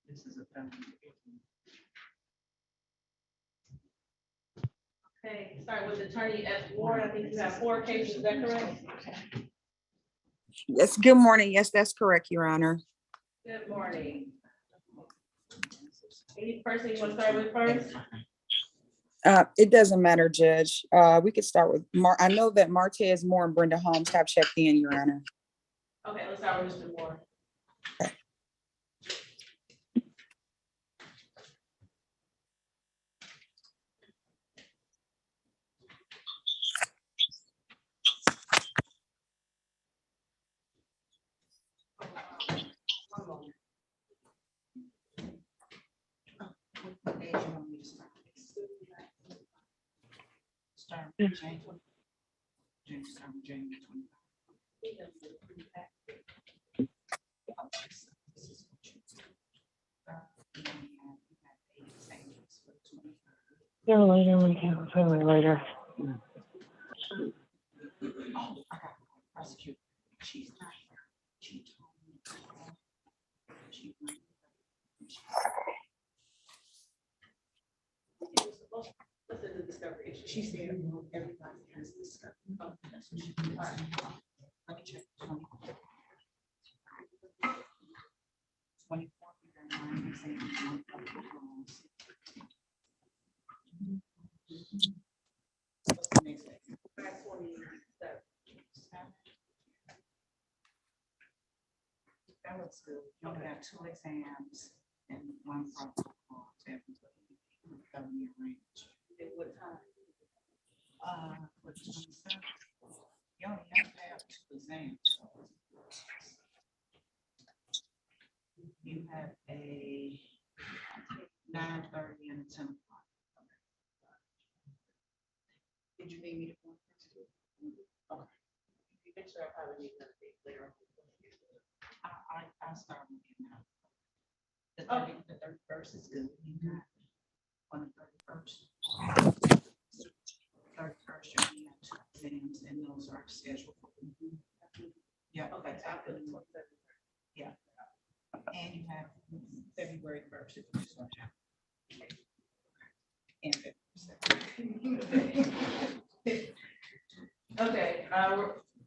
This is a felony. Okay, start with Attorney F. Ward. I think you have 4 cases, is that correct? Yes, good morning. Yes, that's correct, Your Honor. Good morning. Any person you want to start with first? It doesn't matter, Judge. We could start with I know that Martez Moore and Brenda Holmes have checked in, Your Honor. Okay, let's start with Mr. Moore. One moment. What age you want me to start? Start with January 20. Start with January 25. Later, we can say later. Oh, I got prosecutor. She's not here. She told me to call. She What's the discovery issue? She said everybody has discovered. Oh, that's what she did. All right. Let me check. 24. What's the next day? 27. That looks good. You only got 2 exams and 1 protocol. Felony range. At what time? For 27. You only have to have 2 exams. You have a 9:30 and a 10 o'clock. Did you need me to? Okay. You make sure I probably need another date later. I start with you now. The Okay. 31st is good. You got on the 31st. 31st, you only have 2 exams, and those are scheduled. Yeah, Okay, that's after the after. 27th. Yeah. And you have February 1st. If you just want to. And February 2nd. Okay,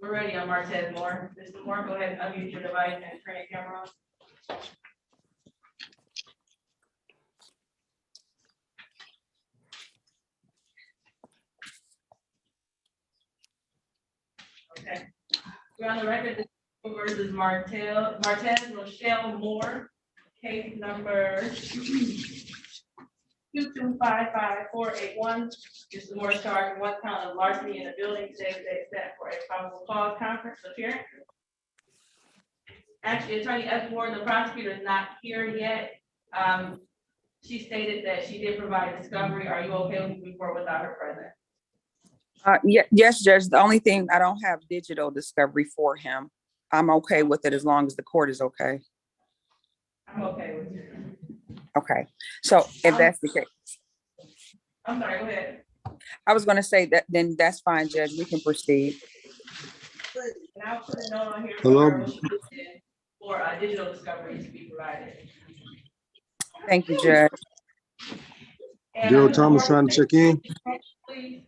we're ready on Martez Moore. Mr. Moore, go ahead and unmute your device and turn your camera on. Okay. We're on the record, this versus Martez Rochelle Moore, case number 2255481. Mr. Moore is charged with 1 count of larceny in a building. Today is set for a probable cause conference appearance. Actually, Attorney F. Ward, the prosecutor, is not here yet. She stated that she did provide discovery. Are you okay with moving forward without her present? Yes, Judge. The only thing, I don't have digital discovery for him. I'm okay with it as long as the court is okay. I'm okay with you. Okay. So if that's the case, I'm sorry, go ahead. I was going to say that then that's fine, Judge. We can proceed. And I'll put a note on here Hello. for digital discovery to be provided. Thank you, Judge. And, Daryl Thomas trying to check in. Please.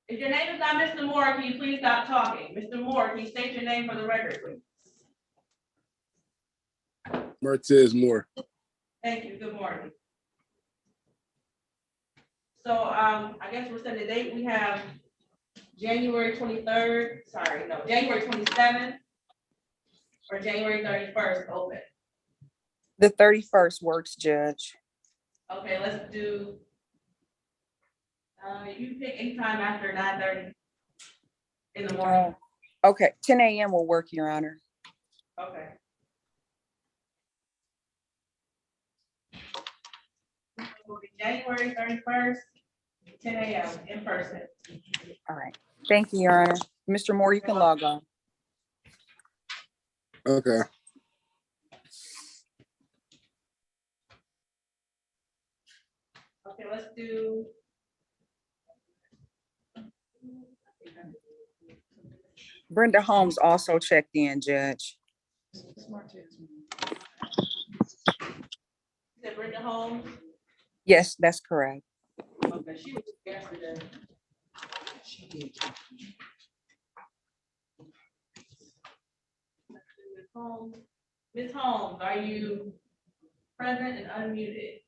If your name is not Mr. Moore, can you please stop talking? Mr. Moore, can you state your name for the record, please? Martez Moore. Thank you. Good morning. So I guess we're setting the date. We have January 23rd, January 27th or January 31st open. The 31st works, Judge. Okay, let's do, you pick any time after 9:30 in the morning. Okay, 10 a.m. will work, Your Honor. Okay. Will be January 31st 10 a.m. in person. All right. Thank you, Your Honor. Mr. Moore, you can log on. Okay. Okay, let's do. Brenda Holmes also checked in, Judge. Is it Brenda Holmes? Yes, that's correct. Okay, she was yesterday. She did. Ms. Holmes. Ms. Holmes, are you present and unmuted?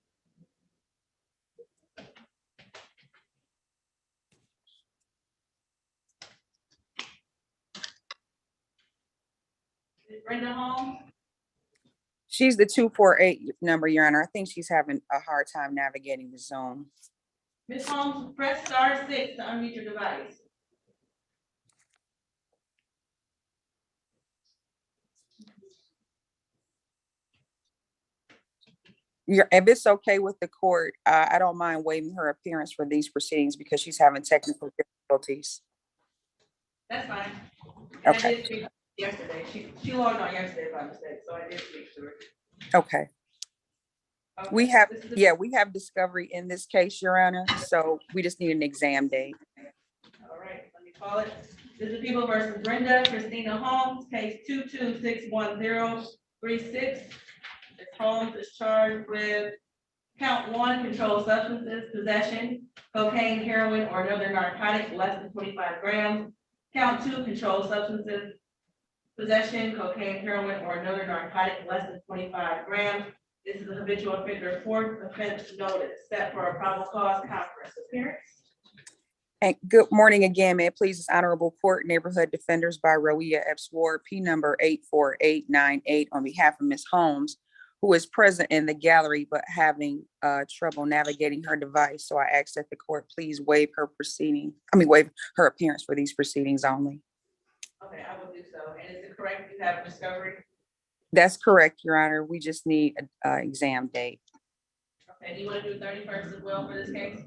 Ms. Brenda Holmes? She's the 248 number, Your Honor. I think she's having a hard time navigating the Zoom. Ms. Holmes, press *6 to unmute your device. If it's okay with the court, I don't mind waiving her appearance for these proceedings because she's having technical difficulties. That's fine. And I Okay. did speak yesterday. She logged on yesterday by mistake, so I did speak to her. Okay. Okay, We have, this is the- yeah, we have discovery in this case, Your Honor. So we just need an exam date. All right, let me call it. This is People versus Brenda Christina Holmes, case 2261036. Ms. Holmes is charged with count 1, controlled substances, possession, cocaine, heroin, or another narcotic less than 25 grams. Count 2, controlled substances, possession, cocaine, heroin, or another narcotic less than 25 grams. This is a habitual offender, 4th offense notice, set for a probable cause conference appearance. And good morning again, may it please this honorable court, Neighborhood Defenders by Roia Epps Ward, P number 84898 on behalf of Ms. Holmes, who is present in the gallery but having trouble navigating her device. So I ask that the court please waive her appearance for these proceedings only. Okay, I will do so. And is it correct you have discovery? That's correct, Your Honor. We just need an exam date. Okay, do you want to do 31st as well for this case?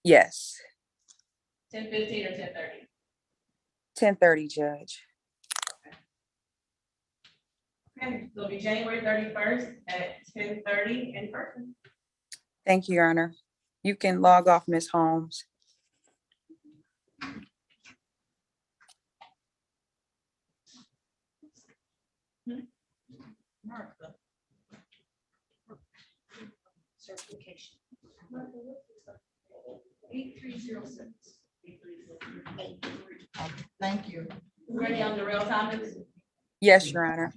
Yes, 10:15 or 10:30? 10:30, Judge. Okay, so it'll be January 31st at 10:30 in person. Thank you, Your Honor. You can log off, Ms. Holmes. Martha. Certification. 8306. Thank you. Ready on the real Thomas? Yes, Your Honor.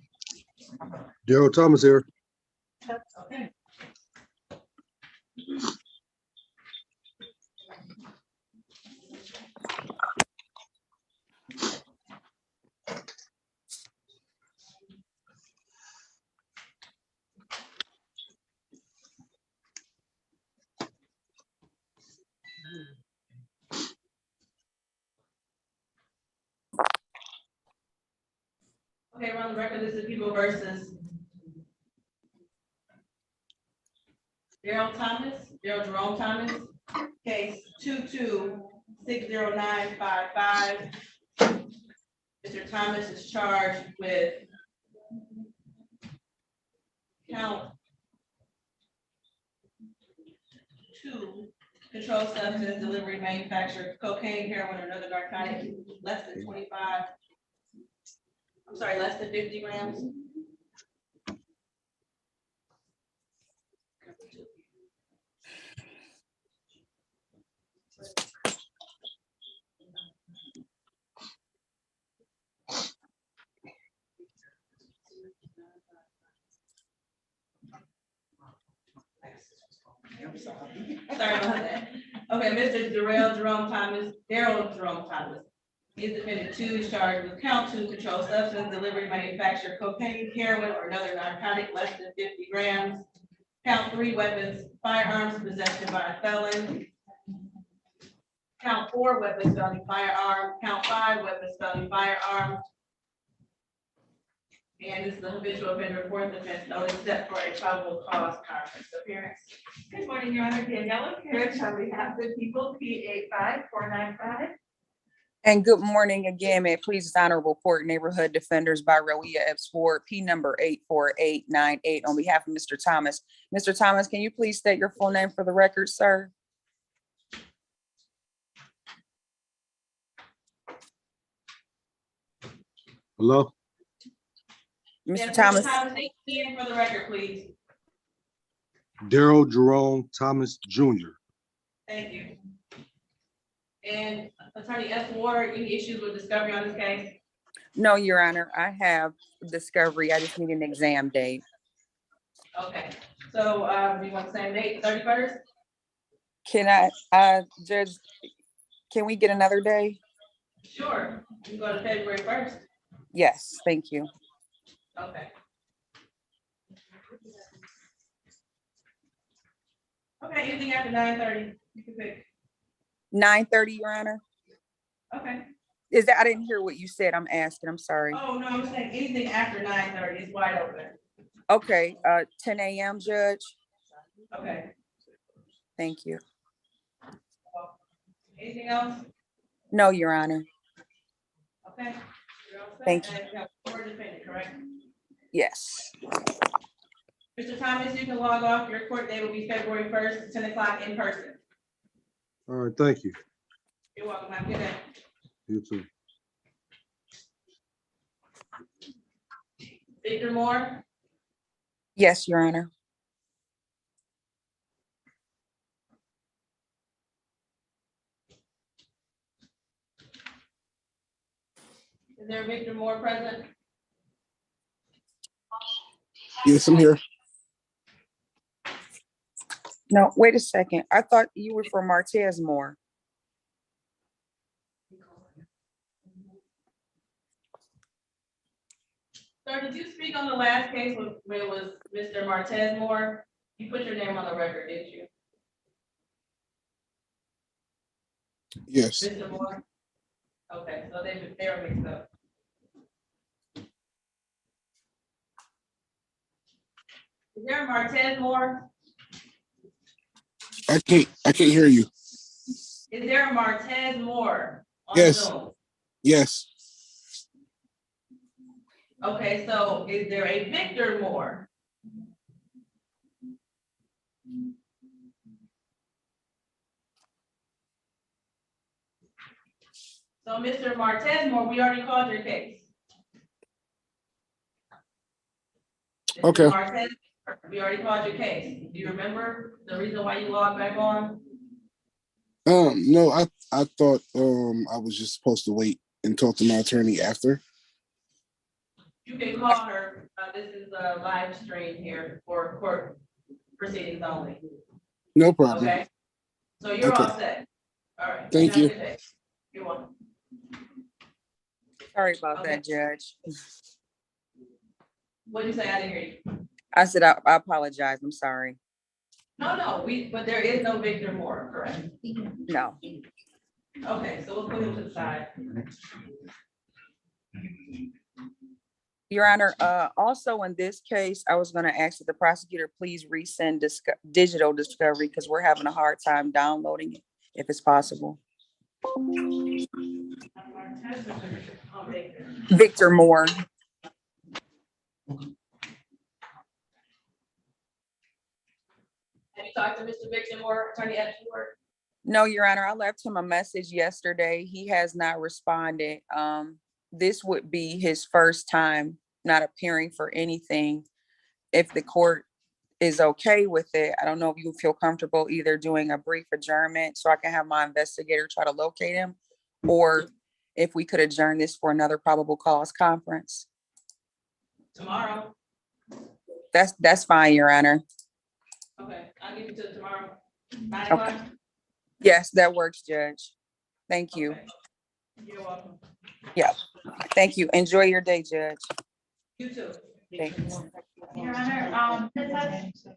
Daryl Thomas here. Okay. Okay, we're on the record. This is People versus Daryl Jerome Thomas, case 2260955. Mr. Thomas is charged with count 2, controlled substance, delivery, manufacture, cocaine, heroin, or another narcotic, less than 50 grams. Sorry about that. Okay, Mr. Daryl Jerome Thomas. He is defendant 2, is charged with count 2, controlled substance, delivery, manufacture, cocaine, heroin, or another narcotic less than 50 grams. Count 3, weapons, firearms, possession by a felon. Count 4, weapons, felony firearm. Count 5, weapons, felony firearm. And this is the habitual offender fourth offense, no except for a probable cause conference appearance. Good morning, Your Honor. Daniela Carriage on behalf of the people, P85495. And good morning again, may it please this honorable court, Neighborhood Defenders by Roea Epps Ward, P number 84898 on behalf of Mr. Thomas. Mr. Thomas, can you please state your full name for the record, sir? Hello? Mr. Mr. Thomas, state your name for the record, please. Daryl Jerome Thomas Jr. Thank you. And Attorney S. Ward, any issues with discovery on this case? no, Your Honor, I have discovery. I just need an exam date. Okay, so, do you want the same date, 31st? Can Judge, can we get another day? Sure, you can go to February 1st. Yes, thank you. Okay. Okay, anything after 9:30, you can pick. 9:30, Your Honor? Okay. Is that, I didn't hear what you said. I'm asking, I'm sorry. Oh, no, I'm saying anything after 9:30 is wide open. Okay, 10 a.m., Judge? Okay. Thank you. Anything else? No, Your Honor. Okay. You're all set. Thank you. And you have four defendants, correct? Yes. Mr. Thomas, you can log off. Your court date will be February 1st, 10 o'clock in person. All right, thank you. You're welcome. Have a good day. You too. Victor Moore, Yes, Your Honor. is there Victor Moore present? Yes, I'm here. No, wait a second. I thought you were for Martez Moore. Sir, did you speak on the last case when it was Mr. Martez Moore? You put your name on the record, didn't you? Yes. Mr. Moore? Okay, so they were mixed up. Is there a Martez Moore? I can't hear you. Is there a Martez Moore on Yes. Zoom? Yes. Okay, so is there a Victor Moore? So Mr. Martez Moore, we already called your case. Mr. Okay. Martez, we already called your case. Do you remember the reason why you logged back on? No, I thought I was just supposed to wait and talk to my attorney after. You can call her. This is a live stream here for court proceedings only. No problem. Okay? So you're Okay. all set. All right. Thank Have a you. good day. You're welcome. Sorry about Okay. that, Judge. What did you say? I didn't hear you. I said, I apologize. I'm sorry. No, but there is no Victor Moore, correct? No. Okay, so we'll put him to the side. Your Honor, also in this case, I was gonna ask that the prosecutor please resend digital discovery because we're having a hard time downloading it, if it's possible. Victor Moore. Have you talked to Mr. Victor Moore, Attorney Edgeworth? No, Your Honor, I left him a message yesterday. He has not responded. This would be his first time not appearing for anything. If the court is okay with it, I don't know if you feel comfortable either doing a brief adjournment so I can have my investigator try to locate him, or if we could adjourn this for another probable cause conference. Tomorrow? That's fine, Your Honor. Okay, I'll give you to tomorrow, 9 Okay. o'clock. Yes, that works, Judge. Thank you. Okay. You're welcome. Thank you. Enjoy your day, Judge. You too. Thanks. Your Honor, sorry, I'm so,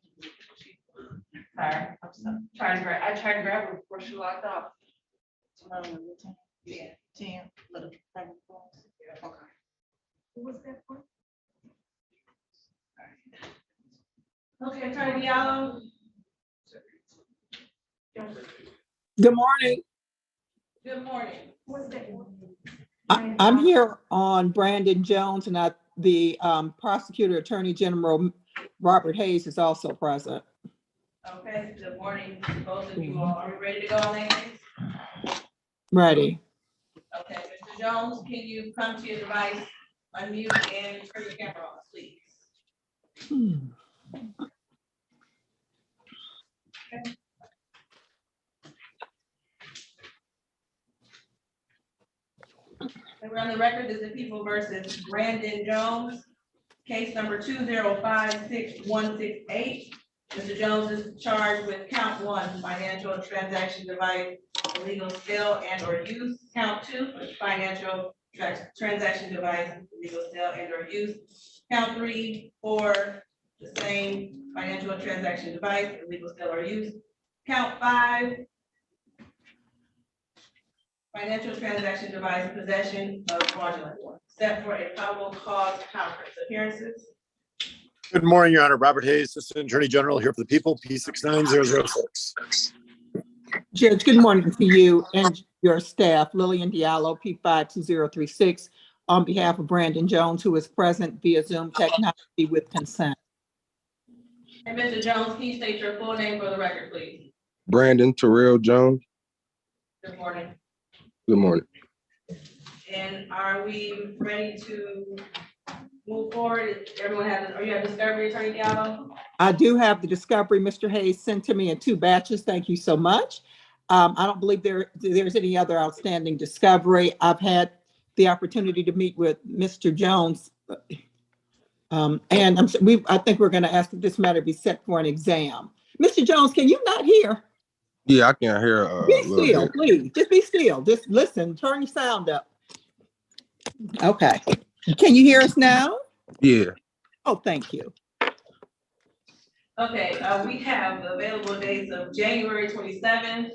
I tried to grab her before she locked off. Yeah. 10, little. Okay. Who was that for? Okay, Attorney Diallo. Good morning. Good morning. I'm here on Brandon Jones and the prosecutor, Attorney General Robert Hayes is also present. Okay, good morning, to both of you all. Are we ready to go on that case? Ready. Okay, Mr. Jones, can you come to your device, unmute and turn your camera on, please? And we're on the record as the people versus Brandon Jones, case number 2056168. Mr. Jones is charged with count 1, financial transaction device, illegal sale and or use. Count 2, financial transaction device, illegal sale and or use. Count 3, 4, the same financial transaction device, illegal sale or use. Count 5, financial transaction device, possession of fraudulent one, set for a probable cause conference. Appearances. Good morning, Your Honor. Robert Hayes, Assistant Attorney General here for the people, P69006. Judge, good morning to you and your staff. Lillian Diallo, P52036, on behalf of Brandon Jones, who is present via Zoom technology with consent. And Mr. Jones, can you state your full name for the record, please? Brandon Terrell Jones. Good morning. Good morning. And are we ready to move forward? Everyone has, are you at discovery, Attorney Diallo? I do have the discovery Mr. Hayes sent to me in 2 batches. Thank you so much. I don't believe there's any other outstanding discovery. I've had the opportunity to meet with Mr. Jones. And I think we're going to ask that this matter be set for an exam. Mr. Jones, can you not hear? Yeah, I can hear Be a little still, bit. please. Just be still. Just listen. Turn your sound up. Okay. Can you hear us now? Yeah. Oh, thank you. Okay, we have available dates of January 27th,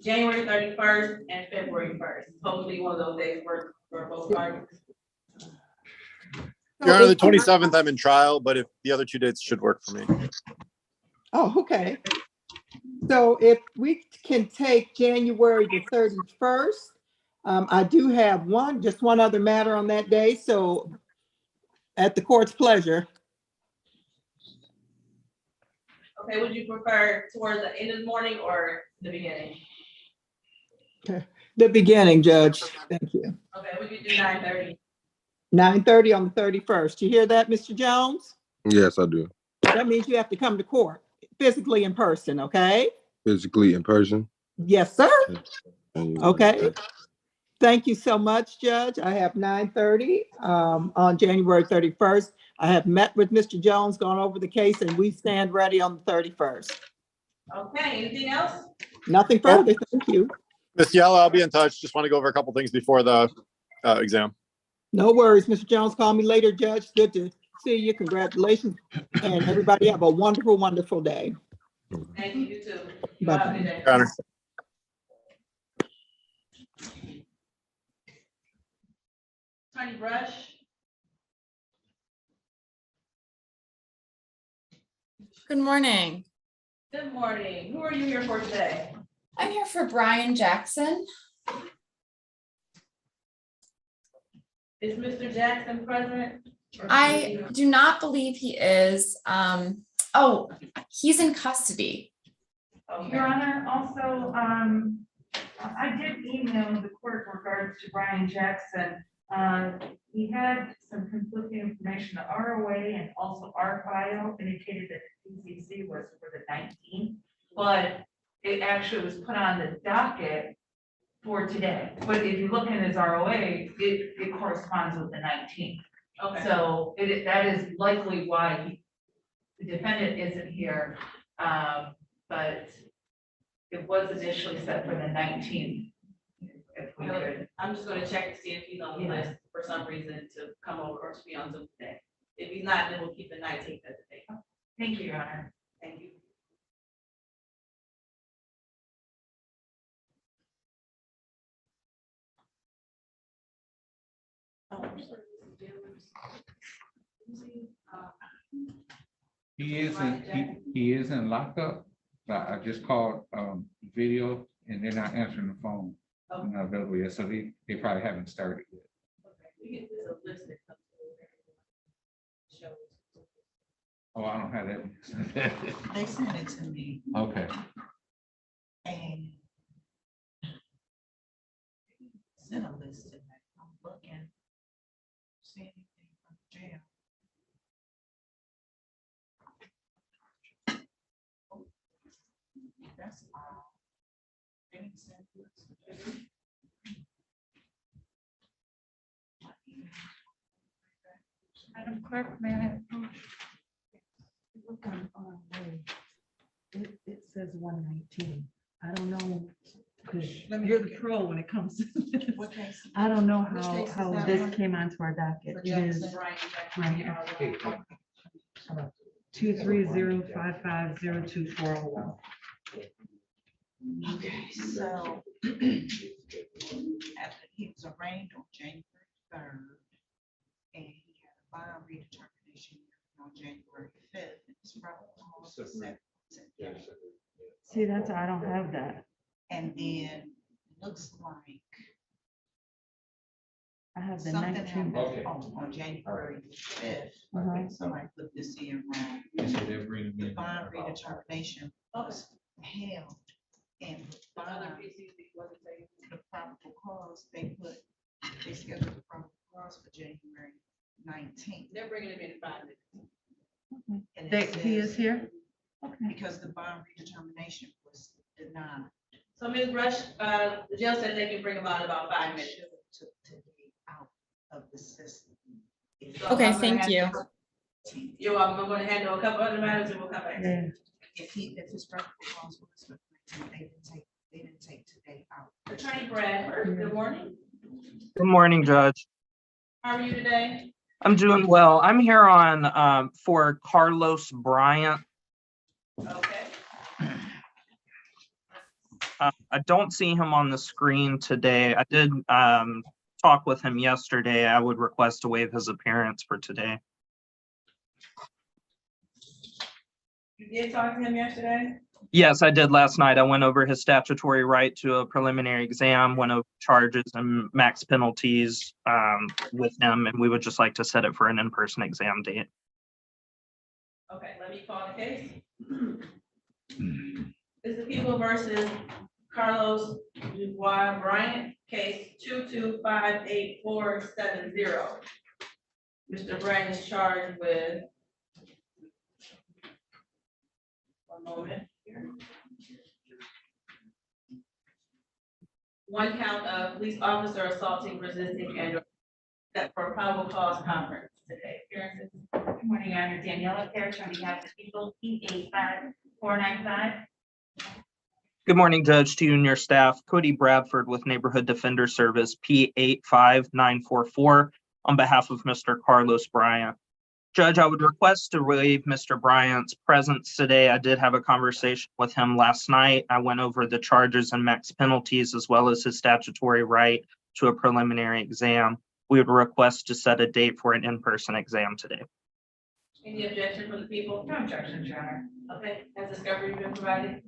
January 31st, and February 1st. Hopefully one of those days work for both parties. Your Honor, the 27th, I'm in trial, but if the other 2 dates should work for me. Oh, okay. So if we can take January the 31st, I do have just one other matter on that day. So at the court's pleasure. Okay, would you prefer towards the end of the morning or the beginning? The beginning, Judge. Thank you. Okay, we could do 9:30. 9:30 on the 31st. You hear that, Mr. Jones? Yes, I do. That means you have to come to court physically in person, okay? Physically in person. Yes, sir. Okay. Okay. Thank you so much, Judge. I have 9:30 on January 31st. I have met with Mr. Jones, gone over the case, and we stand ready on the 31st. Okay, anything else? Nothing further. Thank you. Ms. Yella, I'll be in touch. Just want to go over a couple things before the exam. No worries, Mr. Jones. Call me later, Judge. Good to see you. Congratulations. And everybody have a wonderful, wonderful day. Thank you, you too. You all have a good day. Your Honor. Attorney Brush. Good morning. Good morning. Who are you here for today? I'm here for Brian Jackson. Is Mr. Jackson present? I do not believe he is. Oh, he's in custody. Okay. Your Honor, also, I did email the court in regards to Brian Jackson. He had some conflicting information. The ROA and also our file indicated that the PCC was for the 19th, but it actually was put on the docket for today. But if you look in his ROA, it corresponds with the 19th. Okay. So that is likely why the defendant isn't here. But it was initially set for the 19th. If we could. I'm just gonna check to see if he's on the list for some reason to come over or to be on Zoom today. If he's not, then we'll keep the 19th as the date. Thank you, Your Honor. Thank you. He is in lockup, but I just called, video and they're not answering the phone. Not available yet, so they probably haven't started yet. We get this a list that comes through. Shows. Oh, I don't have that. They sent it to me Okay, and sent a list today. I'm looking. See anything from jail. That's all. They didn't send this. Madam Clerk, may I approach? Look on ROA. It says 119. I don't know, because you're the pro when it comes to this. What case? I don't know Which case is how that this one? came onto our docket. For It is Jackson. right here. 230550240. Okay, so after he was arraigned on January 3rd, and he had a bond redetermination on January 5th, and his probable cause was set today. See, that's, I don't have that. And then looks like I have the something 19. happened on January 5th. Uh-huh. Somebody put this in wrong. The bond redetermination was held and bond, the probable cause, they scheduled the probable cause for January 19th. They're bringing him in 5 minutes. And it He is says, here? Okay. because the bond redetermination was denied. So Ms. Rush, the jail said they can bring him out in about 5 minutes. To be out of the system. So Okay, I'm gonna thank have you. to- You're welcome. I'm gonna handle a couple other matters and we'll come back. Yeah. If his probable cause was, for 19, they didn't take today out. Attorney Bradford, good morning. Good morning, Judge. How are you today? I'm doing well. I'm here on for Carlos Bryant. Okay. I don't see him on the screen today. I did talk with him yesterday. I would request to waive his appearance for today. You did talk to him yesterday? Yes, I did last night. I went over his statutory right to a preliminary exam, went over charges and max penalties with him, and we would just like to set it for an in-person exam date. Okay, let me call the case. This is People versus Carlos Dubois Bryant, case 2258470. Mr. Bryant is charged with. One moment here. One count of police officer assaulting, resisting, and that for probable cause conference today. Appearances. Good morning, Your Honor. Daniela Parrish on behalf of the people, P85495. Good morning, Judge, to you and your staff. Cody Bradford with Neighborhood Defender Service, P85944, on behalf of Mr. Carlos Bryant. Judge, I would request to waive Mr. Bryant's presence today. I did have a conversation with him last night. I went over the charges and max penalties as well as his statutory right to a preliminary exam. We would request to set a date for an in-person exam today. Any objection from the people? No objections, Your Honor. Okay, has discovery been provided?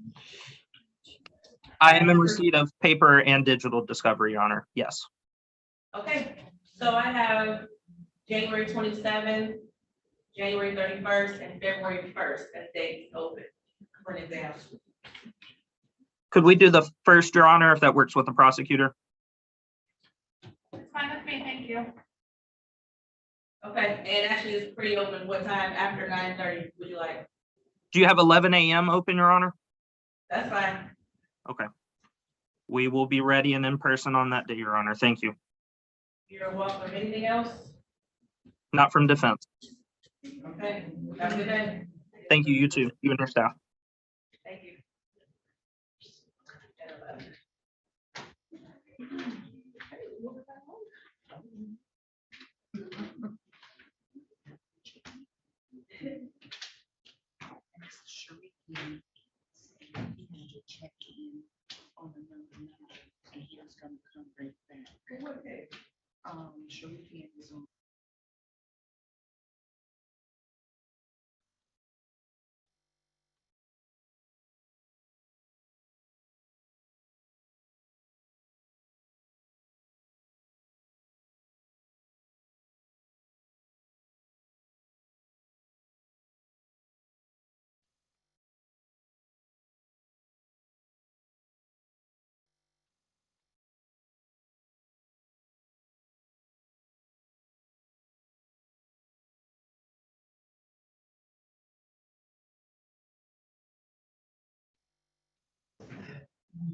I am in receipt of paper and digital discovery, Your Honor. Yes. Okay, so I have January 27th, January 31st, and February 1st as dates open for an exam. Could we do the first, Your Honor, if that works with the prosecutor? It's fine with me, thank you. Okay, and actually it's pretty open. What time after 9:30 would you like? Do you have 11 a.m. open, Your Honor? That's fine. Okay. We will be ready and in person on that day, Your Honor. Thank you. You're welcome. Anything else? Not from defense. Okay, have a good day. Thank you, you too, you and your staff. Thank you. Check in on the number 9, and he was gonna come right back. Sharif is on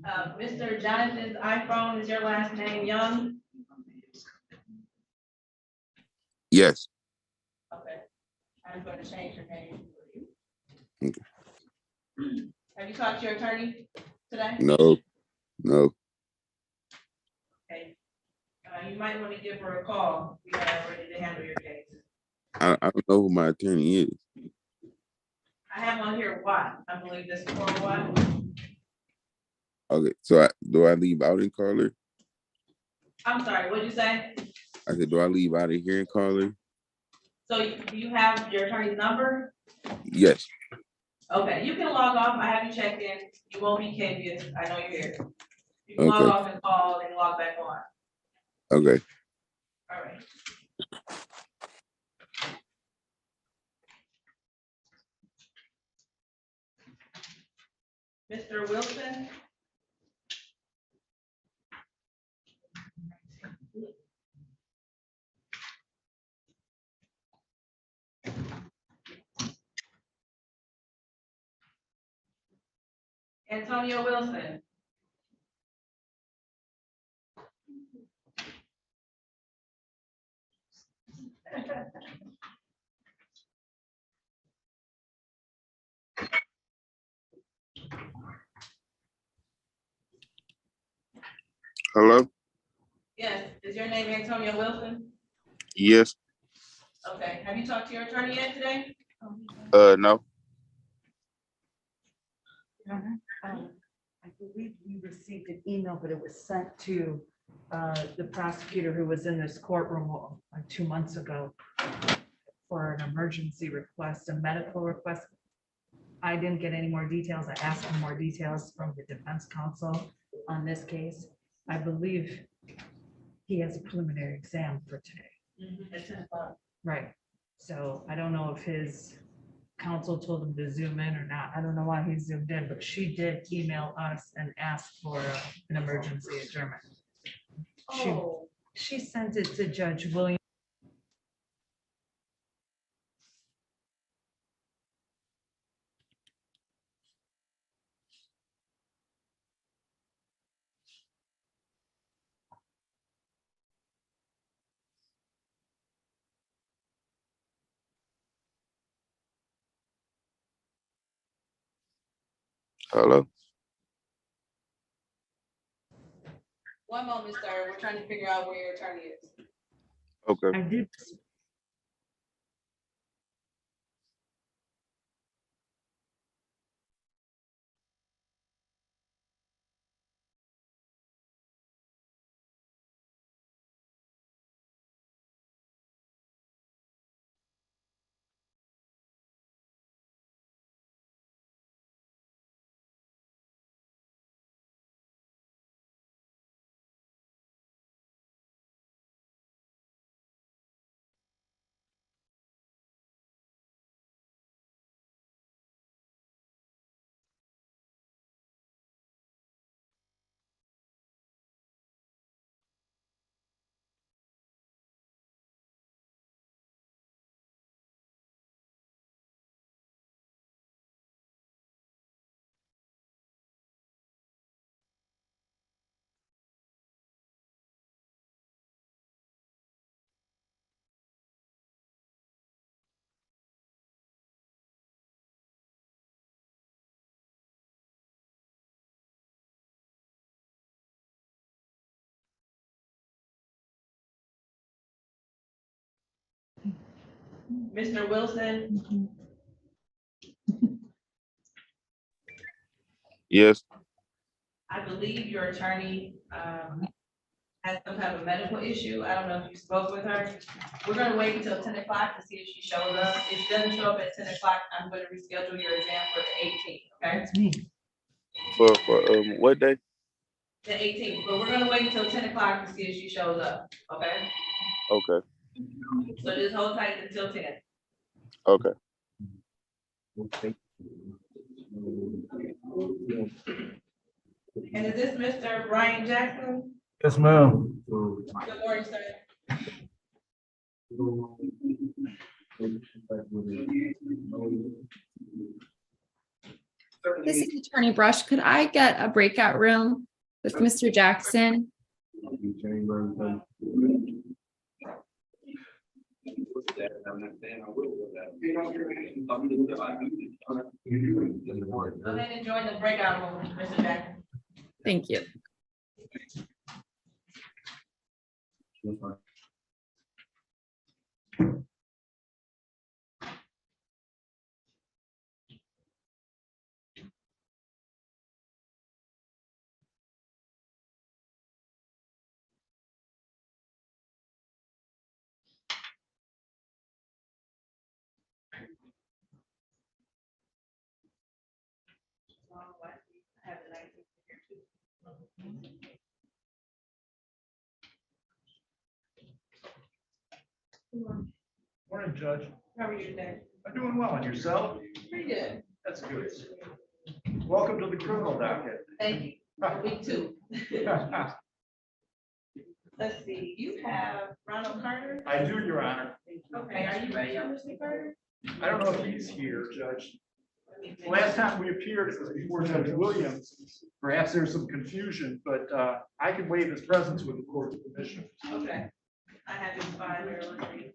Mr. Jonathan's iPhone, is your last name Young? Yes. Okay. I'm going to change your name. Okay. Have you talked to your attorney today? No. Okay. You might want to give her a call. We are ready to handle your case. I don't know who my attorney is. I have on here Watt. I believe this is for Watt. Okay, so do I leave out and call her? I'm sorry, what'd you say? I said, do I leave out of here and call her? So do you have your attorney's number? Yes. Okay, you can log off. I have you checked in. You won't be cavious. I know you're here. You can log Okay. off and call and log back on. Okay. All right. Mr. Wilson? Antonio Wilson? Hello? Yes, is your name Antonio Wilson? Yes. Okay, have you talked to your attorney yet today? No. I believe we received an email, but it was sent to the prosecutor who was in this courtroom like 2 months ago for an emergency request, a medical request. I didn't get any more details. I asked for more details from the defense counsel on this case. I believe he has a preliminary exam for today. At 10 o'clock. Right. So I don't know if his counsel told him to zoom in or not. I don't know why he zoomed in, but she did email us and ask for an emergency adjournment. Oh, She sent it to Judge William. Hello? one moment, sir. We're trying to figure out where your attorney is. Okay. I did. Mr. Wilson, Yes. I believe your attorney has some kind of a medical issue. I don't know if you spoke with her. We're gonna wait until 10 o'clock to see if she shows up. If she doesn't show up at 10 o'clock, I'm gonna reschedule your exam for the 18th, okay? That's me. For what day? The 18th, but we're gonna wait until 10 o'clock to see if she shows up, okay? Okay. So just hold tight until 10. Okay. And is this Mr. Brian Jackson? Yes, ma'am. Good morning, sir. This is Attorney Brush. Could I get a breakout room with Mr. Jackson? Go ahead and join the breakout room, Mr. Jackson. Thank you. Morning, Judge. How are you today? I'm doing well, and yourself? Pretty good. That's good. Welcome to the criminal docket. Thank you. Week 2. Let's see, you have Ronald Carter. I do, Your Honor. Okay, are you ready, Mr. Carter? I don't know if he's here, Judge. Last time we appeared, it was before Judge Williams. Perhaps there's some confusion, but I can waive his presence with the court's permission. Okay. I have his file here, let's see.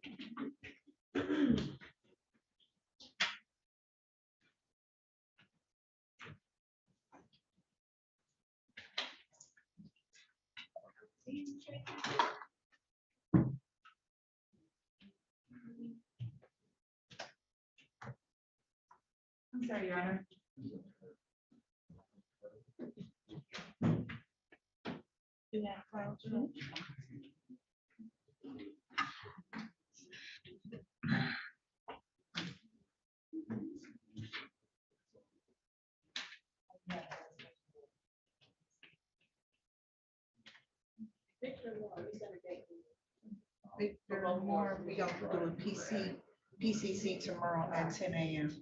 I'm sorry, Your Honor. Do that file, Joe. Victor Moore, we are doing PCC tomorrow at 10 a.m.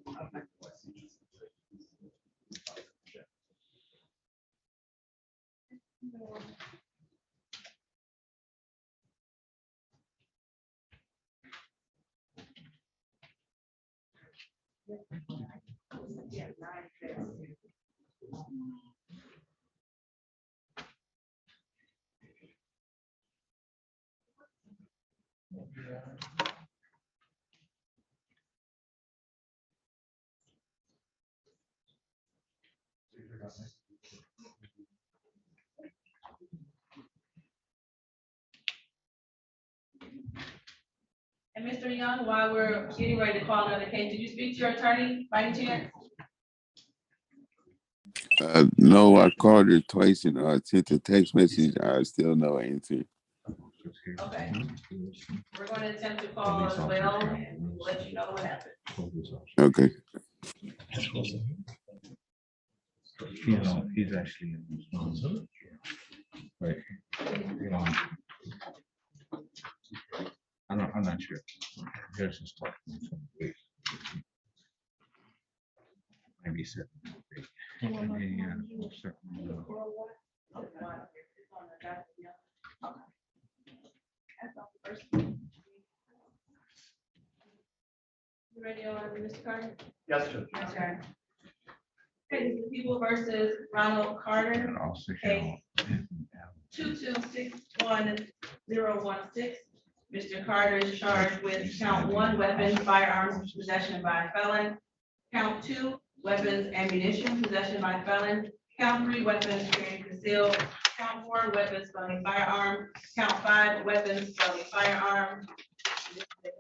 And Mr. Young, while we're getting ready to call another case, did you speak to your attorney by any chance? No, I called her twice and sent a text message. I still no answer. Okay. We're going to attempt to call as well and we'll let you know what happened. Okay. He's actually. Right. I'm not sure. There's some stuff. Maybe 7. Yeah, certainly. You ready, Mr. Carter? Yes, Judge. Okay. Okay, this is People versus Ronald Carter. Case 2261016. Mr. Carter is charged with count 1, weapons, firearms, possession by felon. Count 2, weapons, ammunition, possession by felon. Count 3, weapons carrying concealed. Count 4, weapons, felony firearm. Count 5, weapons, felony firearm.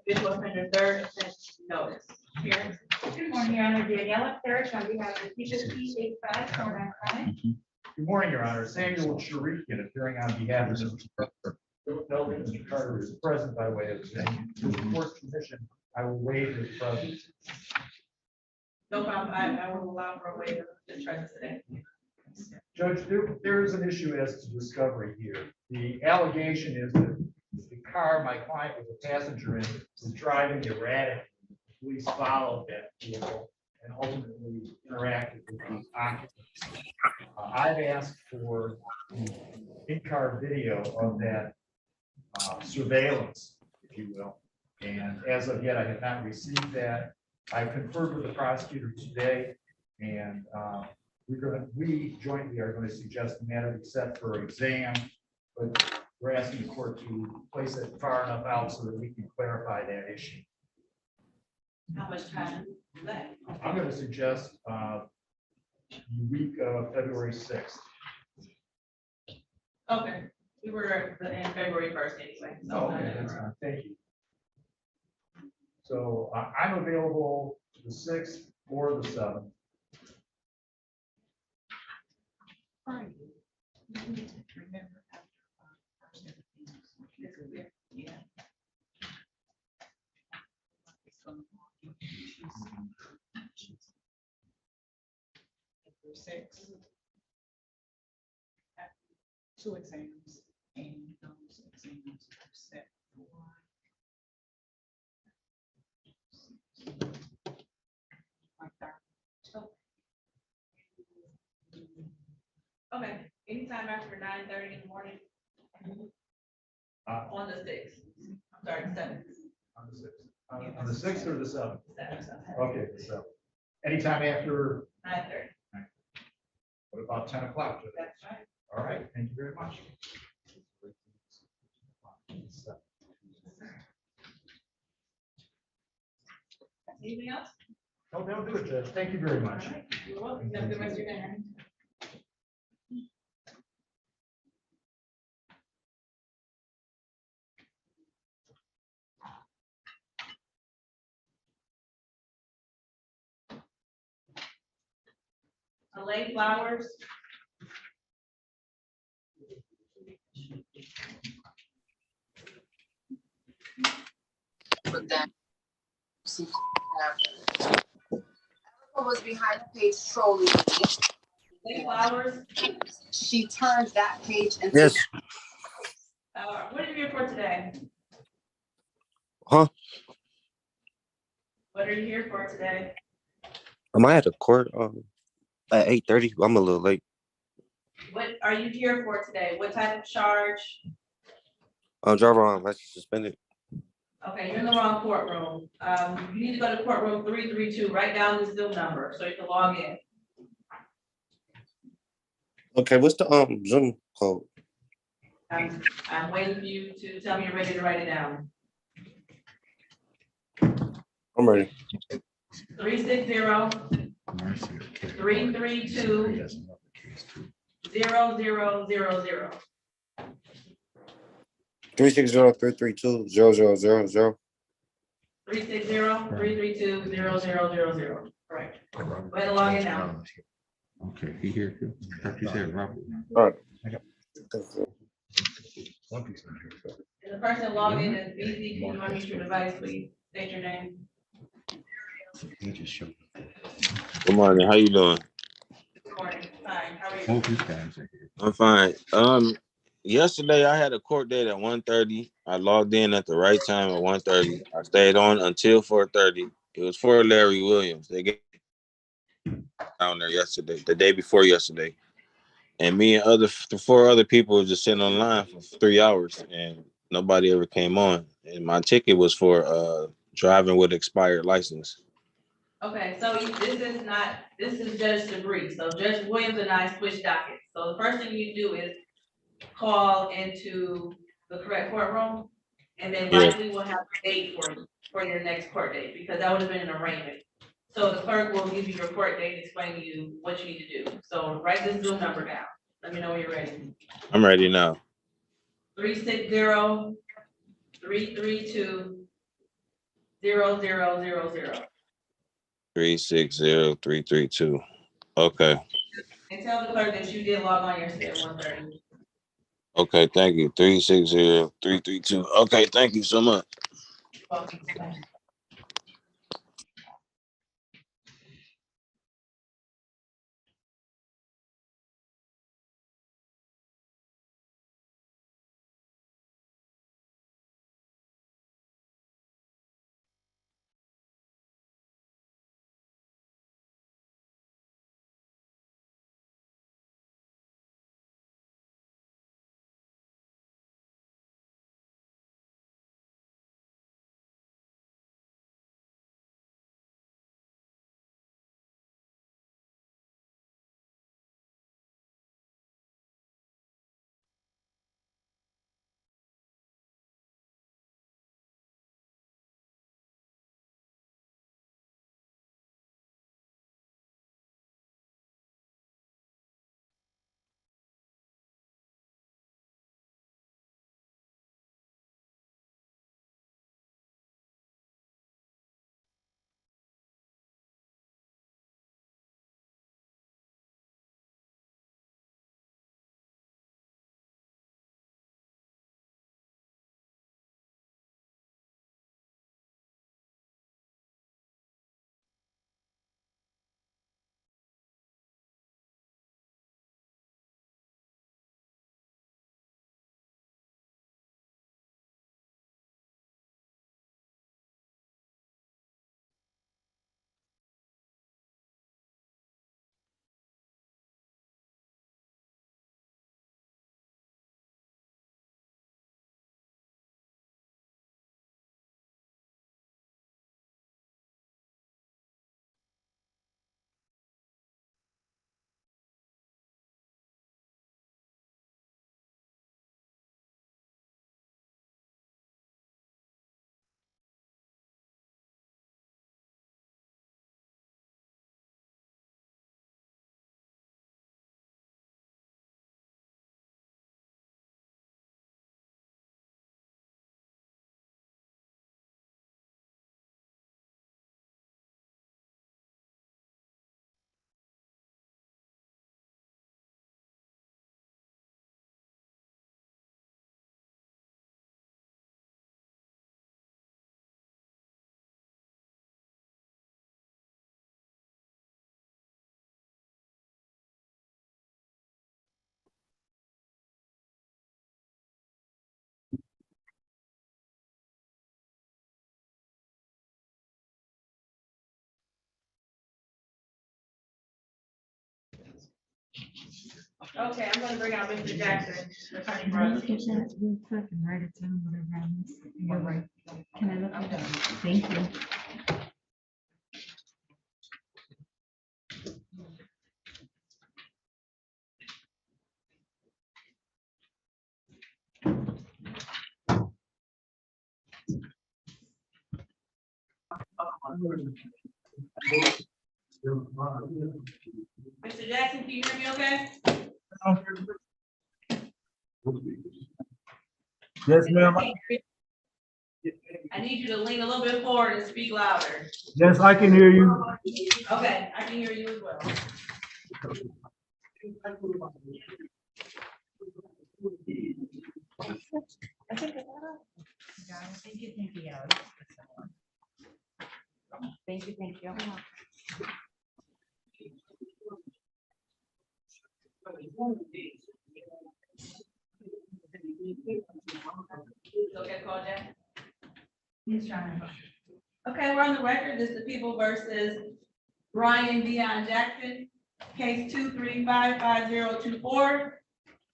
Individual offender third offense notice. Here. Good morning, Your Honor. Daniela Parrish on behalf of the people, P85495. Good morning, Your Honor. Samuel Sharikian appearing on behalf of Mr. Carter. Mr. Carter is present by way of the with the court's permission. I will waive his presence. No problem. I will allow for a waiver of the presence today. Judge, there is an issue as to discovery here. The allegation is that the car my client was a passenger in was driving erratic. Police followed that vehicle and ultimately interacted with the occupants. I've asked for in-car video of that surveillance, if you will. And as of yet, I have not received that. I conferred with the prosecutor today. And we jointly are going to suggest the matter be set for exam, but we're asking the court to place it far enough out so that we can clarify that issue. How much time left? I'm going to suggest the week of February 6th. Okay, we were in February 1st anyway. So Okay, that's fine. Thank you. So I'm available the 6th or the 7th. Yeah. Six. Two exams, and those exams are set for. Okay, anytime after 9:30 in the morning. On the 6th, I'm sorry, 7th. On the 6th. On the 6th or the 7th? 7th. Okay, so anytime after, 9:30. what about 10 o'clock? That's right. All right, thank you very much. Anything else? No, that'll do it, Judge. Thank you very much. All right, you're welcome. Have a good rest of your day. Lay Flowers. But then was behind the page trolling me. Lay Flowers. She turned that page into. Yes. What are you here for today? Huh? What are you here for today? Am I at the court at 8:30? I'm a little late. What are you here for today? What type of charge? Driver on license suspended. Okay, you're in the wrong courtroom. You need to go to courtroom 332, write down the Zoom number so you can log in. Okay, what's the Zoom code? I'm waiting for you to tell me you're ready to write it down. I'm ready. 360-332-0000. 360-332-0000. 360-332-0000. Correct. Go ahead and log in now. Okay, he here too. I thought you said Robert. All right. And the person logged in is BZ. Can you unmute your device, please? State your name. Good morning. How you doing? Good morning. Fine. How are you? Both these guys are here. I'm fine. Yesterday I had a court date at 1:30. I logged in at the right time at 1:30. I stayed on until 4:30. It was for Larry Williams. They get down there yesterday, the day before yesterday. And me and the four other people were just sitting online for 3 hours and nobody ever came on. And my ticket was for driving with expired license. Okay, so this is Judge Sabree. So Judge Williams and I switched dockets. So the first thing you do is call into the correct courtroom, and then likely we'll have a date for you for your next court date, because that would have been an arraignment. So the clerk will give you your court date and explain to you what you need to do. So write this Zoom number down. Let me know when you're ready. I'm ready now. 360-332-0000. 360-332. Okay. And tell the clerk that you did log on yesterday at 1:30. Okay, thank you. 360-332. Okay, thank you so much. Welcome. Okay, I'm gonna bring out Mr. Jackson. Attorney Can I Brush. look at that real quick and write it down, whatever I missed? You're right. Can I look at that? Thank you. Mr. Jackson, can you hear me okay? Yes, ma'am. I need you to lean a little bit forward and speak louder. Yes, I can hear you. Okay, I can hear you as well. I think I got it. Thank you, thank you. Yeah. Thank you, thank you. Okay, call Jack. Yes, Your Honor. Okay, we're on the record. This is the people versus Brian Dion Jackson, case 2355024.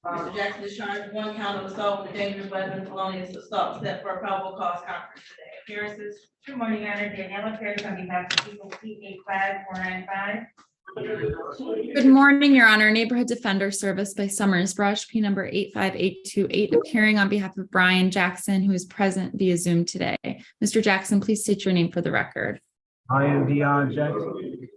Mr. Jackson is charged with 1 count of assault with a dangerous weapon, felonious assault set for a probable cause conference today. Appearances. Good morning, Your Honor. Danielle appears on behalf of people P85495. Good morning, Your Honor. Neighborhood Defender Service by Summers Brush, P number 85828, appearing on behalf of Brian Jackson, who is present via Zoom today. Mr. Jackson, please state your name for the record. I am Deion Jackson.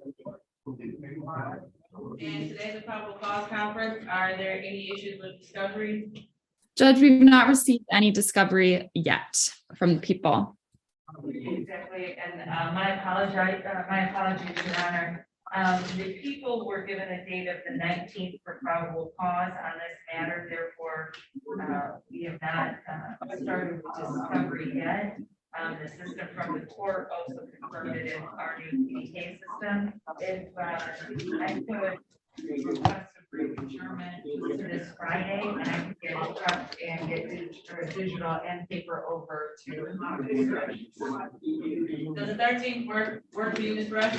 And today's a probable cause conference. Are there any issues with discovery? Judge, we've not received any discovery yet from the people. Exactly, and my apologies, Your Honor. The people were given a date of the 19th for probable cause on this matter, therefore, we have not started with discovery yet. The system from the court also confirmed it in our new PDK system. If I could request a brief adjournment to this Friday, and I could get it prepped and get digital and paper over to. Does the 13th work for you, Ms. Rush?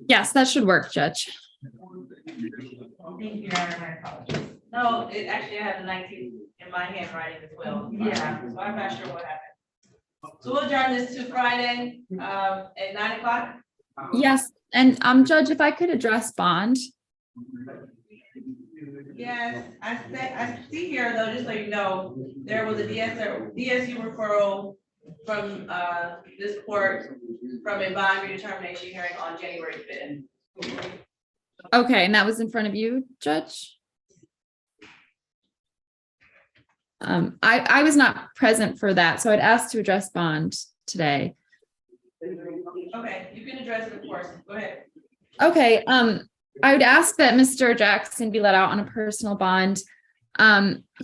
Yes, that should work, Judge. Thank you, Your Honor, my apologies. No, it actually I have the 19th in my handwriting as well. Yeah. So I'm not sure what happened. So we'll adjourn this to Friday, at 9 o'clock. Yes, and Judge, if I could address bond. Yes, I see here though, just so you know, there was a DSU referral from, this court from a bond redetermination hearing on January 5th. Okay, and that was in front of you, Judge? I was not present for that, so I'd asked to address bond today. Okay, you can address it, of course. Go ahead. Okay, I would ask that Mr. Jackson be let out on a personal bond.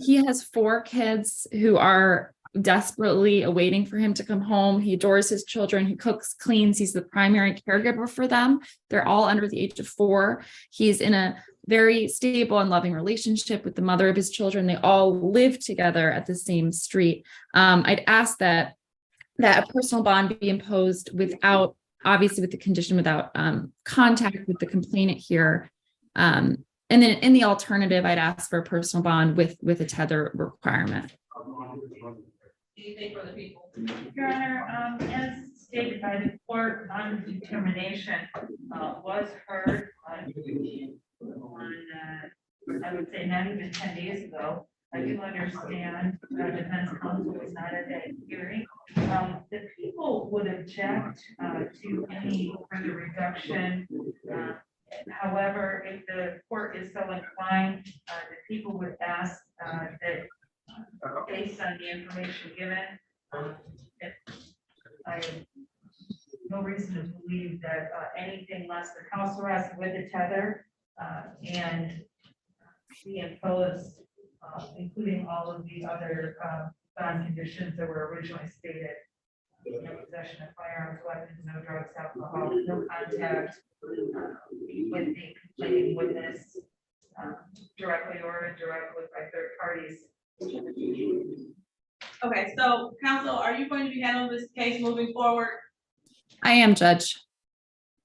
He has 4 kids who are desperately awaiting for him to come home. He adores his children. He cooks, cleans. He's the primary caregiver for them. They're all under the age of 4. He's in a very stable and loving relationship with the mother of his children. They all live together at the same street. I'd ask that a personal bond be imposed without, obviously with the condition, without contact with the complainant here. And then in the alternative, I'd ask for a personal bond with a tether requirement. Anything for the people? Your Honor, as stated by the court, determination was heard on, I would say not even 10 days ago. I do understand defense counsel was not at that hearing. The people would object to any further reduction. However, if the court is so inclined, the people would ask that based on the information given, I have no reason to believe that anything less than house arrest with a tether and be imposed, including all of the other bond conditions that were originally stated. No possession of firearms, weapons, no drugs, alcohol, no contact with the complaining witness, directly or indirectly by third parties. Okay, so counsel, are you going to be handling this case moving forward? I am, Judge.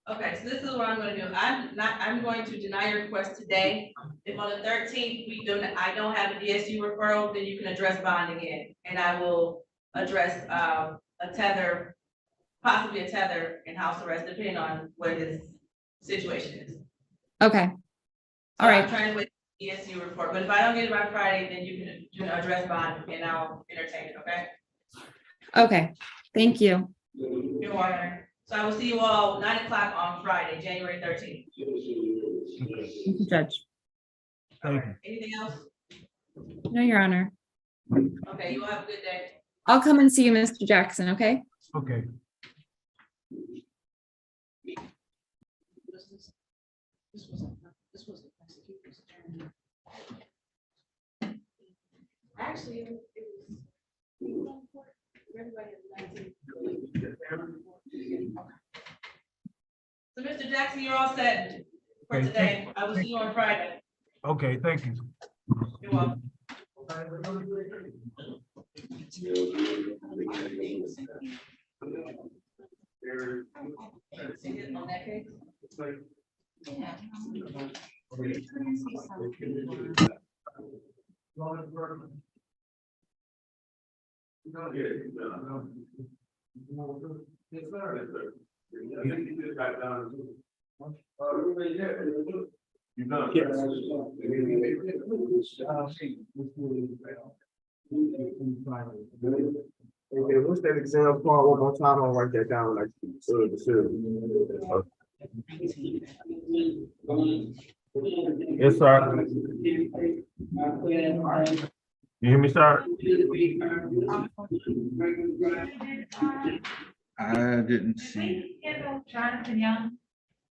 Okay, so this is what I'm gonna do. I'm going to deny your request today. If on the 13th, I don't have a DSU referral, then you can address bond again. And I will address, a tether, possibly a tether and house arrest, depending on what his situation is. Okay. So All I'm right. trying to wait for the DSU report, but if I don't get it by Friday, then you can address bond and I'll entertain it, okay? Okay. Thank you. You're welcome. So I will see you all 9 o'clock on Friday, January 13th. Thank you, Judge. Thank you. Anything else? No, Your Honor. Okay, you all have a good day. I'll come and see you, Mr. Jackson, okay? Okay. This was the prosecutor's attorney. Actually, it was. Everybody So Mr. Jackson, you're all set for Okay, today. I will see you on Friday. Okay, thank you. You're welcome. On that case? Yeah. Okay, what's that exam for? One more time, I'll write that down like. Yes, sir. You hear me, sir? I didn't Did see. we handle Jonathan Young?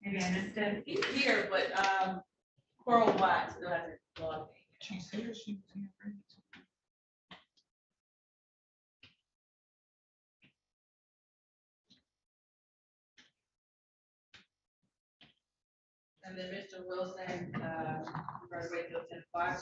Maybe I missed it. He's here, but, Coral Watts still hasn't logged in. She said she was here. And then Mr. Wilson, we're gonna wait till 10 o'clock.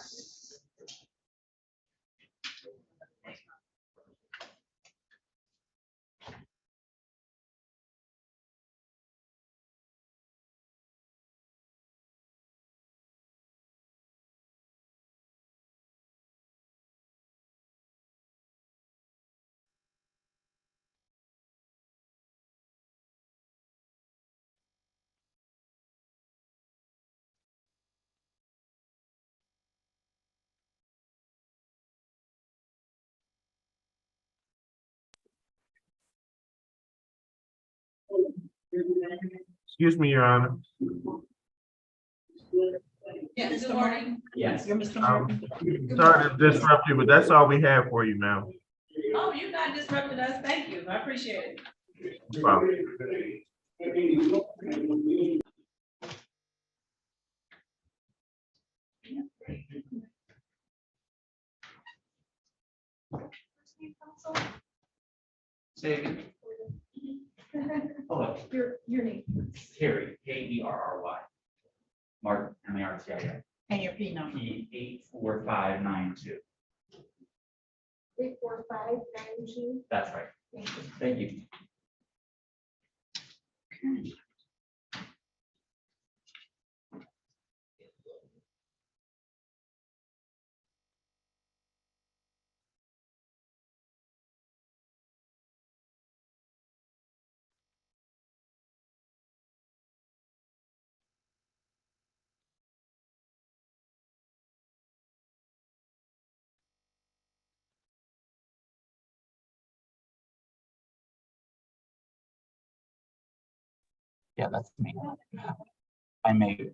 Excuse me, Your Honor. Yes, good morning. Yes. You're Mr. Sorry to disrupt you, but that's all we have for you now. Oh, you're not disrupting us. Thank you. I appreciate it. Wow. Say again. Hello. Your name. Terry, Kerry. Martin, Marti. And your P number. P 84592. 84592. That's right. Thank you. Yeah, that's me. I made.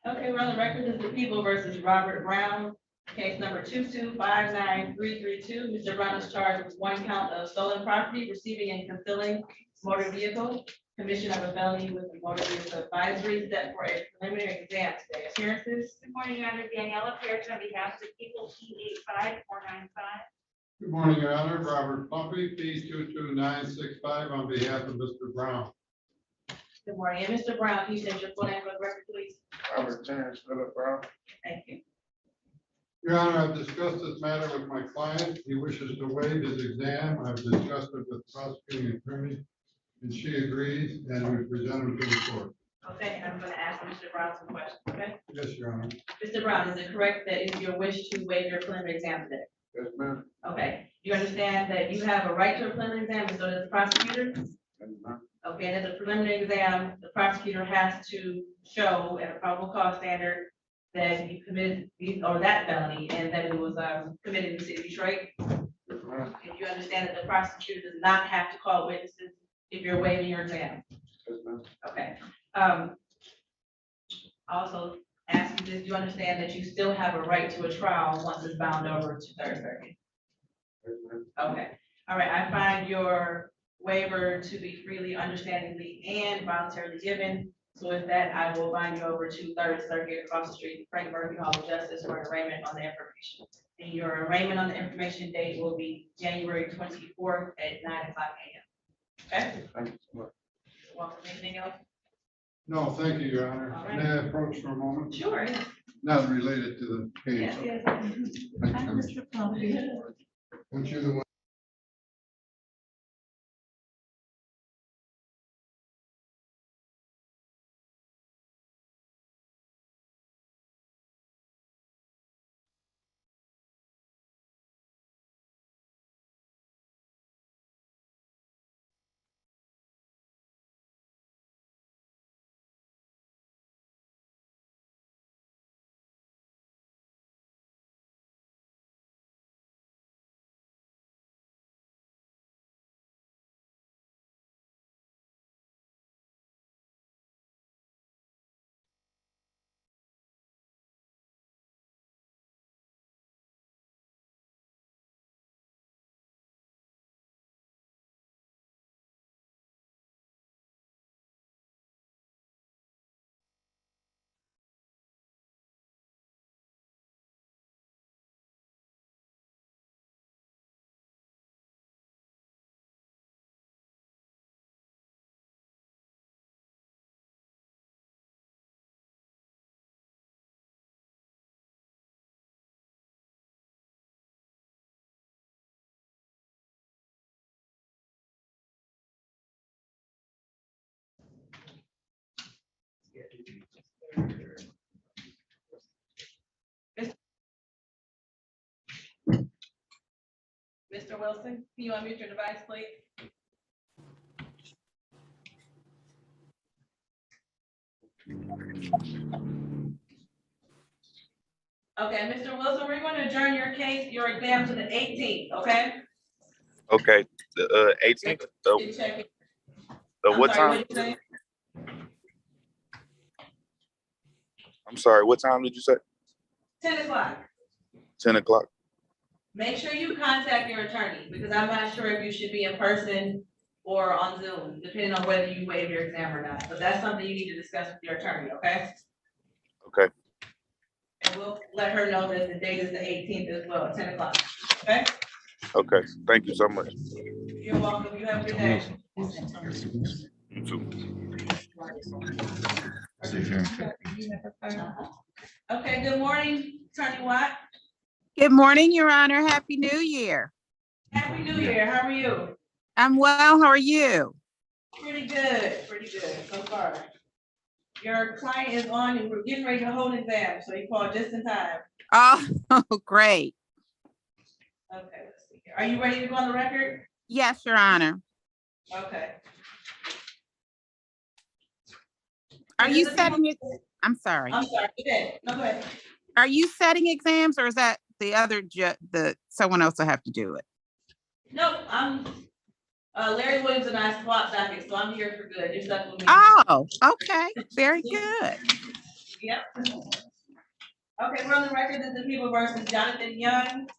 Okay, we're on the record as the people versus Robert Brown, case number 2259332. Mr. Brown is charged with 1 count of stolen property, receiving and concealing motor vehicle, commission of a felony with a motor vehicle advisory, set for a preliminary exam today. Appearances? Good morning, Your Honor. Daniela Pierce on behalf of the people, P 85495. Good morning, Your Honor. Robert Pumpy, P 22965 on behalf of Mr. Brown. Good morning. And Mr. Brown, can you state your full name for the record, please? Robert Terrence Philip Brown. Thank you. Your Honor, I've discussed this matter with my client. He wishes to waive his exam. I've discussed it with the prosecuting attorney, and she agrees, and we present him to the court. Okay, I'm going to ask Mr. Brown some questions, okay? Yes, Your Honor. Mr. Brown, is it correct that it's your wish to waive your preliminary exam today? Yes, ma'am. Okay, you understand that you have a right to a preliminary exam, and so does the prosecutor? Yes, ma'am. Okay, and as a preliminary exam, the prosecutor has to show at a probable cause standard that you committed these or that felony and that it was committed in the city of Detroit. Yes, ma'am. If you understand that the prosecutor does not have to call witnesses if you're waiving your exam. Yes, ma'am. Okay. Also ask you this, do you understand that you still have a right to a trial once it's bound over to Third Circuit? Yes, ma'am. Okay, all right, I find your waiver to be freely, understandingly, and voluntarily given. So with that, I will bind you over to Third Circuit across the street, Frank Murphy Hall of Justice, for an arraignment on the information. And your arraignment on the information date will be January 24th at 9:00 a.m. Okay? Thank you so much. You're welcome. Anything else? No, thank you, Your Honor. All right. May I approach for a moment? Sure, yes. Not related to the case. Yes, yes. Thank you. Mr. Pumpy. Weren't you the one? Mr. Wilson, can you unmute your device, please? Okay, Mr. Wilson, we're going to adjourn your case, your exam to the 18th, okay? Okay, the 18th, Keep checking. what I'm sorry, time? what'd you say? I'm sorry, what time did you say? 10 o'clock. 10 o'clock? Make sure you contact your attorney, because I'm not sure if you should be in person or on Zoom, depending on whether you waive your exam or not. But that's something you need to discuss with your attorney, okay? Okay. And we'll let her know that the date is the 18th as well, at 10 o'clock, okay? Okay, thank you so much. You're welcome. You have a good day. You too. Okay, good morning, Attorney Watt. Good morning, Your Honor. Happy New Year. Happy New Year. How are you? I'm well. How are you? Pretty good so far. Your client is on and we're getting ready to hold an exam, so you called just in time. Oh, great. Okay, let's see here. Are you ready to go on the record? Yes, Your Honor. Okay. Are you setting it? I'm sorry. I'm sorry. Go ahead. No, go ahead. Are you setting exams or is that the other someone else will have to do it? No, I'm Larry Williams and I swap dockets, so I'm here for good. You're stuck with me. Oh, okay. Very good. Yep. Okay, we're on the record as the people versus Jonathan Young,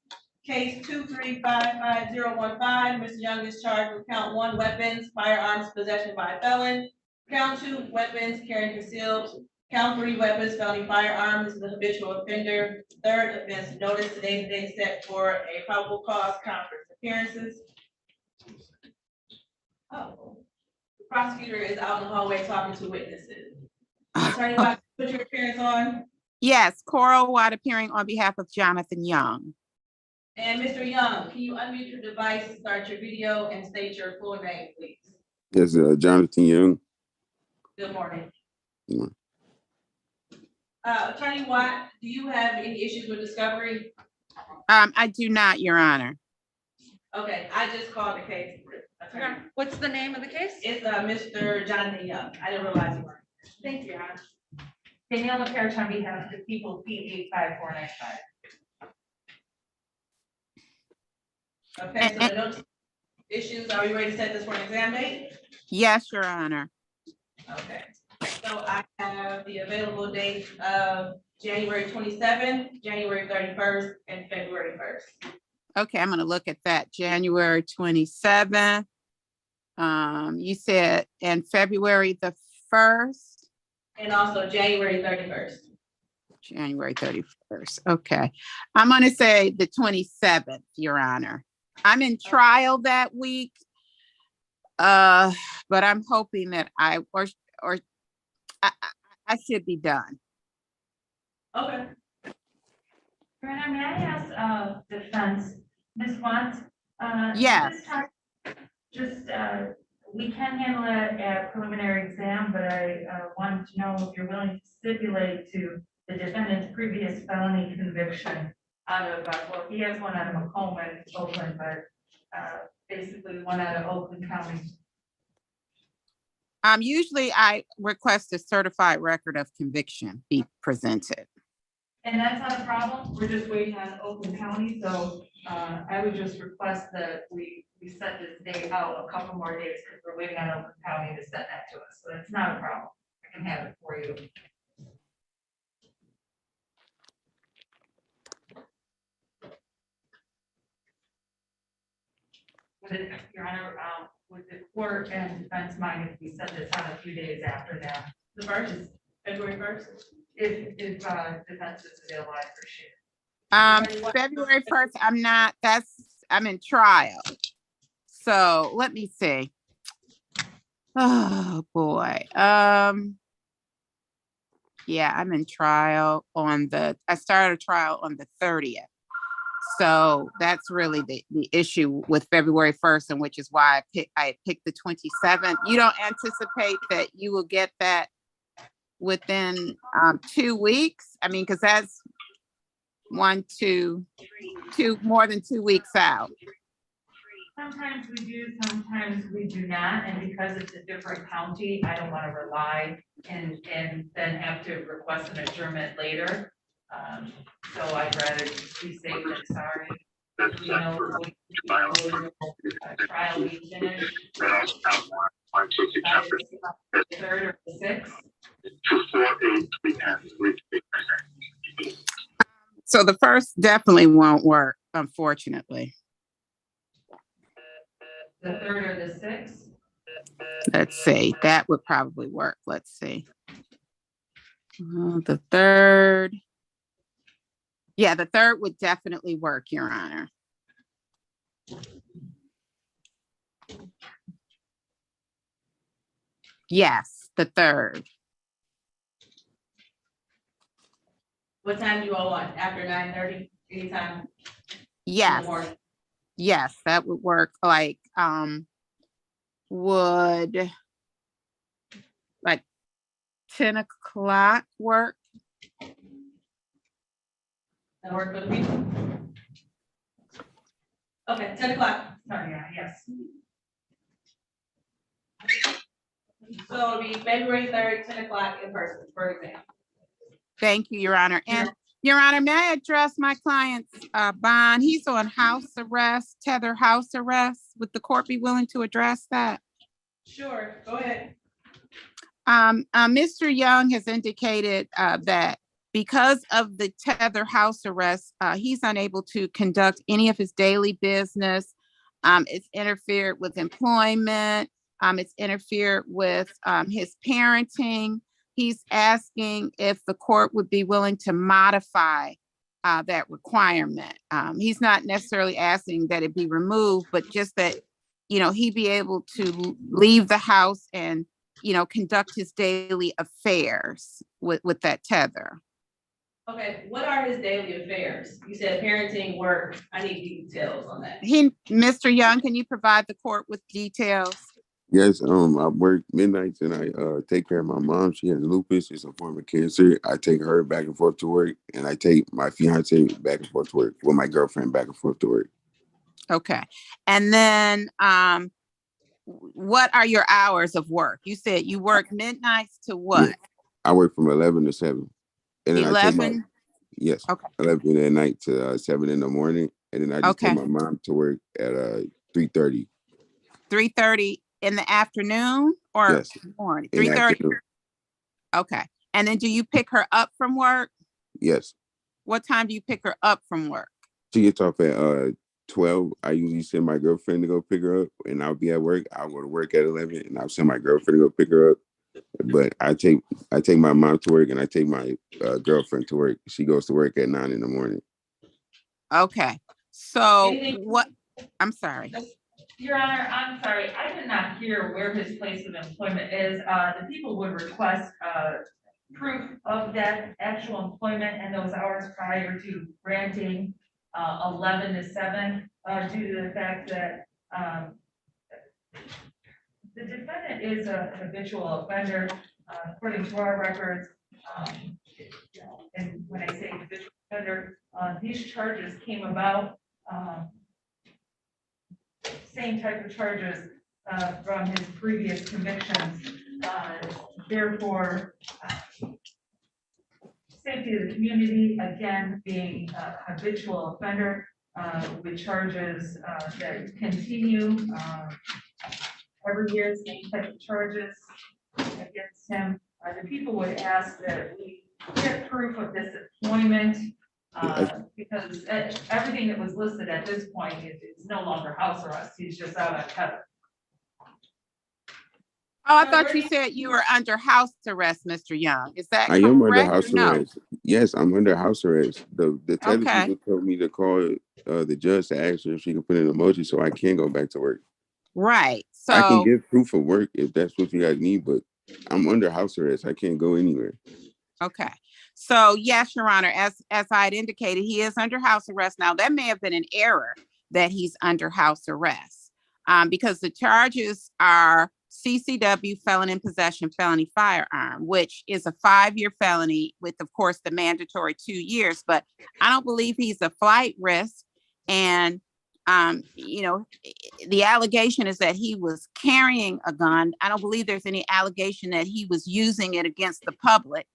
case 2355015. Mr. Young is charged with count 1, weapons, firearms, possession by a felon. Count 2, weapons, carrying concealed. Count 3, weapons, felony firearms, the habitual offender. Third offense, notice today's date set for a probable cause conference appearances. Oh, the prosecutor is out in the hallway talking to witnesses. Attorney Watt, put your appearance on. Yes, Coral Watt appearing on behalf of Jonathan Young. And Mr. Young, can you unmute your device, start your video, and state your full name, please? Yes, Jonathan Young. Good morning. Mm. Attorney Watt, do you have any issues with discovery? I do not, Your Honor. Okay, I just called the case. Attorney. What's the name of the case? It's Mr. Jonathan Young. I didn't realize you were. Thank you, Your Honor. Danielle LaPerche on behalf of the people, P85495. Okay, so the notice issues, are we ready to set this for an exam date? Yes, Your Honor. Okay, so I have the available dates of January 27th, January 31st, and February 1st. Okay, I'm gonna look at that. January 27th. You said, and February the 1st. And also January 31st. January 31st. Okay. I'm gonna say the 27th, Your Honor. I'm in trial that week. But I'm hoping that I should be done. Okay. Your Honor, may I ask, defense, Ms. Watts? Yes. This time, just, we can handle it at preliminary exam, but I wanted to know if you're willing to stipulate to the defendant's previous felony conviction out of, well, he has one out of Macomb, Oakland, but basically one out of Oakland County. Usually I request a certified record of conviction be presented. And that's not a problem. We're just waiting on Oakland County, so I would just request that we set this date out a couple more days because we're waiting on Oakland County to send that to us. So that's not a problem. I can have it for you. Your Honor, with the court and defense mind, if we set this out a few days after that. The first is February 1st. If defense is available, I appreciate it. February 1st, I'm in trial. So let me see. Oh, boy. Yeah, I'm in trial I started a trial on the 30th. So that's really the issue with February 1st, and which is why I picked the 27th. You don't anticipate that you will get that within 2 weeks? I mean, because that's more than 2 weeks out. Sometimes we do, sometimes we do not, and because it's a different county, I don't want to rely and then have to request an adjournment later. So I'd rather be safe than sorry. You know, trial we finish. The 3rd or the 6th. So the 1st definitely won't work, unfortunately. The 3rd or the 6th? Let's see, that would probably work. Let's see. The 3rd. Yeah, the 3rd would definitely work, Your Honor. Yes, the 3rd. What time do you all want? After 9:30, anytime? Yes. Yes, that would work. Like, would like 10 o'clock work? That work for the people? Okay, 10 o'clock. Sorry, yeah, yes. So it'll be February 3rd, 10 o'clock in person, for example. Thank you, Your Honor. And Your Honor, may I address my client's bond? He's on house arrest, tether house arrest. Would the court be willing to address that? Sure, go ahead. Mr. Young has indicated that because of the tether house arrest, he's unable to conduct any of his daily business. It's interfered with employment. It's interfered with his parenting. He's asking if the court would be willing to modify that requirement. He's not necessarily asking that it be removed, but just that, he be able to leave the house and conduct his daily affairs with that tether. Okay, what are his daily affairs? You said parenting, work. I need details on that. Mr. Young, can you provide the court with details? Yes, I work midnights and I take care of my mom. She has lupus. It's a form of cancer. I take her back and forth to work, and I take my fiance back and forth to work, with my girlfriend back and forth to work. Okay. And then what are your hours of work? You said you work midnights to what? Yeah, I work from 11 to 7. And then 11? Yes, Okay. 11 at night to 7 in the morning. And then I just take my mom to work at 3:30. 3:30 in the afternoon or Yes, morning? in the 3:30. afternoon. Okay. And then do you pick her up from work? Yes. What time do you pick her up from work? She gets off at 12. I usually send my girlfriend to go pick her up, and I'll be at work. I'll go to work at 11, and I'll send my girlfriend to go pick her up. But I take my mom to work, and I take my girlfriend to work. She goes to work at 9 in the morning. Okay. So what? I'm sorry. Your Honor, I'm sorry, I did not hear where his place of employment is. The people would request proof of that actual employment and those hours prior to granting 11 to 7 due to the fact that the defendant is a habitual offender, according to our records. And when I say habitual offender, these charges came about same type of charges from his previous convictions. Therefore, safety of the community, again, being a habitual offender with charges that continue every year, same type of charges against him. The people would ask that we get proof of this employment because everything that was listed at this point is no longer house arrest. He's just out on tether. Oh, I thought you said you were under house arrest, Mr. Young. Is that I correct? am under house No? arrest. Yes, I'm under house arrest. The tether Okay. people told me to call the judge to ask her if she can put in an emoji so I can go back to work. Right. I can So, give proof of work if that's what you guys need, but I'm under house arrest. I can't go anywhere. okay. So yes, Your Honor, as I had indicated, he is under house arrest. Now, that may have been an error that he's under house arrest because the charges are CCW, felon in possession, felony firearm, which is a 5-year felony with, of course, the mandatory 2 years. But I don't believe he's a flight risk. And, the allegation is that he was carrying a gun. I don't believe there's any allegation that he was using it against the public.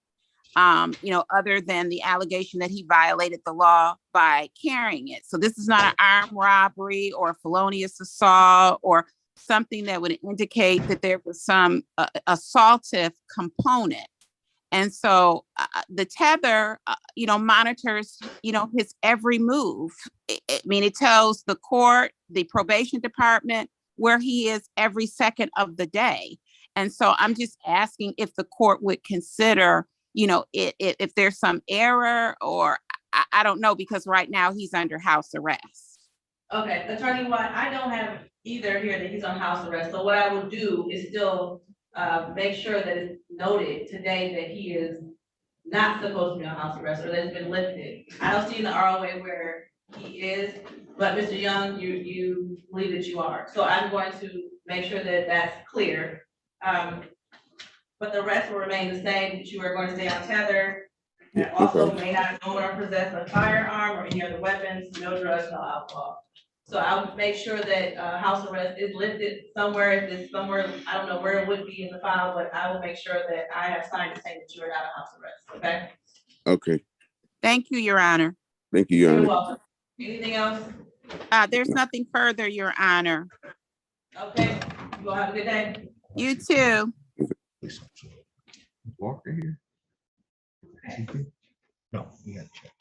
Other than the allegation that he violated the law by carrying it. So this is not an armed robbery or felonious assault or something that would indicate that there was some assaultive component. And so the tether, monitors, his every move. It tells the court, the probation department, where he is every second of the day. And so I'm just asking if the court would consider if there's some error or I don't know, because right now he's under house arrest. Okay, Attorney Watt, I don't have either here that he's on house arrest. So what I will do is still make sure that it's noted today that he is not supposed to be on house arrest or that it's been lifted. I don't see in the ROA where he is, but Mr. Young, you believe that you are. So I'm going to make sure that that's clear. But the rest will remain the same, that you are going to stay on tether. And also may not own or possess a firearm or any other weapons, no drugs, no alcohol. So I'll make sure that house arrest is lifted somewhere. If it's somewhere, I don't know where it would be in the file, but I will make sure that I have signed to say that you are not a house arrest, okay? Okay. Thank you, Your Honor. Thank you, Your Honor. You're welcome. Anything else? There's nothing further, Your Honor. Okay, you all have a good day. You too. Walker here? No, you gotta check.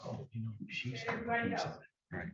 Oh, you know, she's. Everybody else. Right.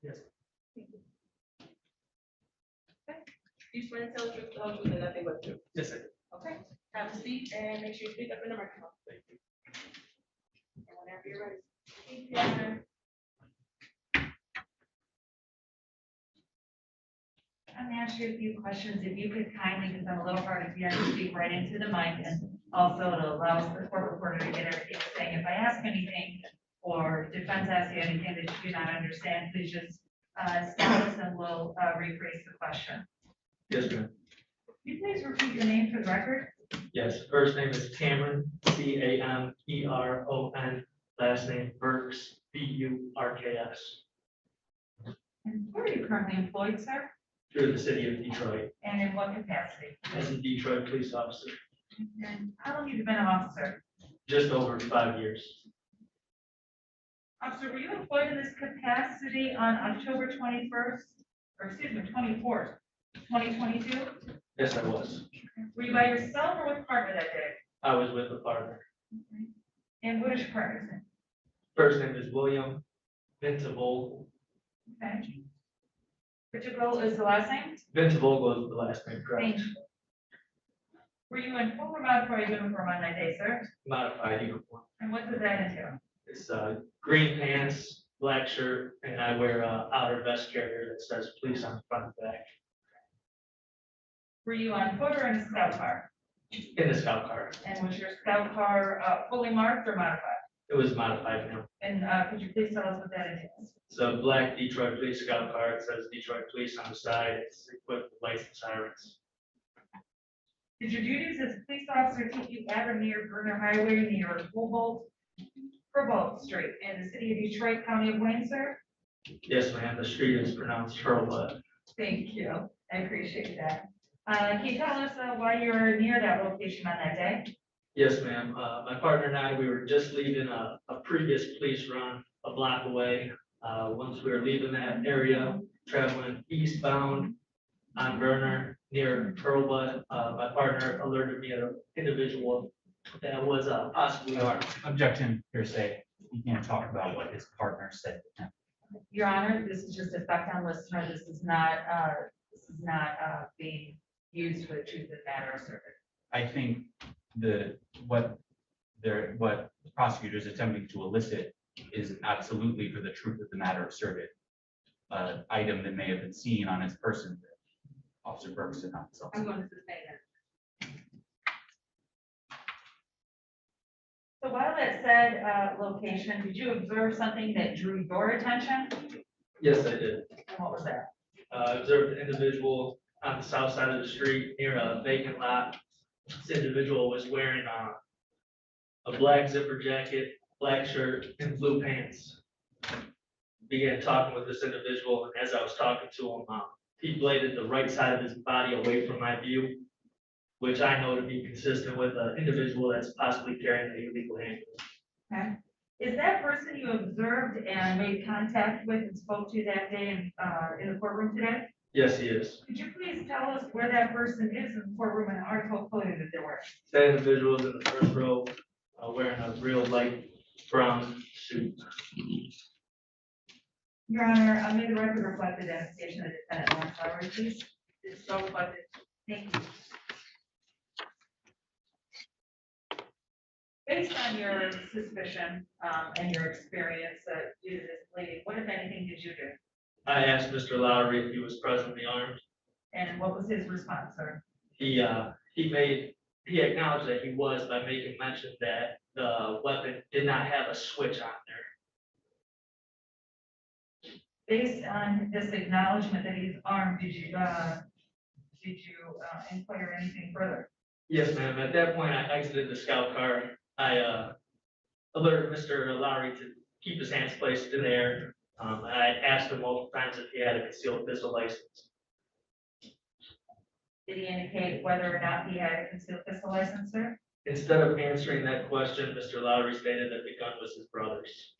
Yes. Okay. You swear to tell the truth, the whole truth, and nothing but the truth? Yes, sir. Okay, have a seat and make sure you speak up in the microphone. Thank you. And whenever you're ready. Speak, Jasmine. I'm gonna ask you a few questions, if you could kindly, because I'm a little hard of hearing, speak right into the mic, and also it allows the court reporter to get everything saying. If I ask anything, or defense asks you anything that you do not understand, please just stop us and we'll rephrase the question. Yes, ma'am. Can you please repeat your name for the record? Yes, first name is Cameron, Cameron. Last name Burks, Burks. And where are you currently employed, sir? Through the city of Detroit And in what capacity? as a Detroit police officer, And how long have you been an officer? just over 5 years. Officer, were you employed in this capacity on October 21st, or excuse me, 24th, 2022? Yes, I was. Were you by yourself or with a partner that day? I was with a partner. And what is your partner's name? First name is William Ventavogel. Okay. Portugal is the last name? Ventavogel is the last name, correct? Thank you. Were you in full or modified uniform on that day, sir? Modified uniform. And what does that entail? It's green pants, black shirt, and I wear a outer vest carrier that says police on the front and back. Were you on foot or in a scout car? In the scout car. And was your scout car fully marked or modified? It was modified now. And could you please tell us what that entails? It's a black Detroit Police Scout car. It says Detroit Police on the side. It's equipped with lights and sirens. Did your duties as a police officer take you at or near Burner Highway near Herbold Street in the city of Detroit, County of Wayne, sir? Yes, ma'am. The street is pronounced Hurlbut. Thank you. I appreciate that. Can you tell us why you were near that location on that day? Yes, ma'am. My partner and I, we were just leaving a previous police run a block away. Once we were leaving that area, traveling eastbound on Burner near Pearlwood, my partner alerted me of an individual that was possibly armed. Objection, hearsay. You can't talk about what his partner said to him. Your Honor, this is just a fact on listener. This is not being used for the truth of the matter asserted. I think what the prosecutor is attempting to elicit is absolutely for the truth of the matter asserted. Item that may have been seen on his person that Officer Burks did not. I'm going to sustain that. So while that said location, did you observe something that drew your attention? Yes, I did. And what was that? I observed an individual on the south side of the street near a vacant lot. This individual was wearing a black zipper jacket, black shirt, and blue pants. Began talking with this individual, and as I was talking to him, he bladed the right side of his body away from my view, which I know to be consistent with an individual that's possibly carrying an illegal handgun. Okay. Is that person you observed and made contact with and spoke to that day in the courtroom today? Yes, he is. Could you please tell us where that person is in the courtroom and article of clothing that they're wearing? That individual is in the first row, wearing a real light brown suit. Your Honor, may the record reflect the identification of the defendant, Lawrence Lowry, please? It's so reflected. Thank you. Based on your suspicion and your experience due to this bleeding, what, if anything, did you do? I asked Mr. Lowry if he was presently armed. And what was his response, sir? He acknowledged that he was by making mention that the weapon did not have a switch on there. Based on this acknowledgement that he's armed, did you inquire anything further? Yes, ma'am. At that point, I exited the scout car. I alerted Mr. Lowry to keep his hands placed in the air. I asked him multiple times if he had a concealed pistol license. Did he indicate whether or not he had a concealed pistol license, sir? Instead of answering that question, Mr. Lowry stated that the gun was his brother's.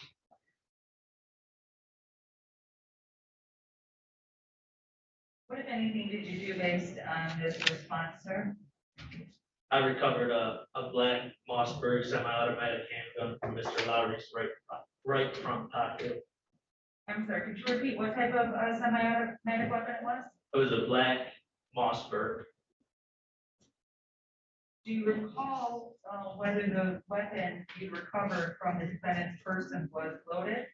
What, if anything, did you do based on this response, sir? I recovered a black Mossberg semi-automatic handgun from Mr. Lowry's right front pocket. I'm sorry, could you repeat what type of semi-automatic weapon it was? It was a black Mossberg. Do you recall whether the weapon you recovered from the defendant's person was loaded?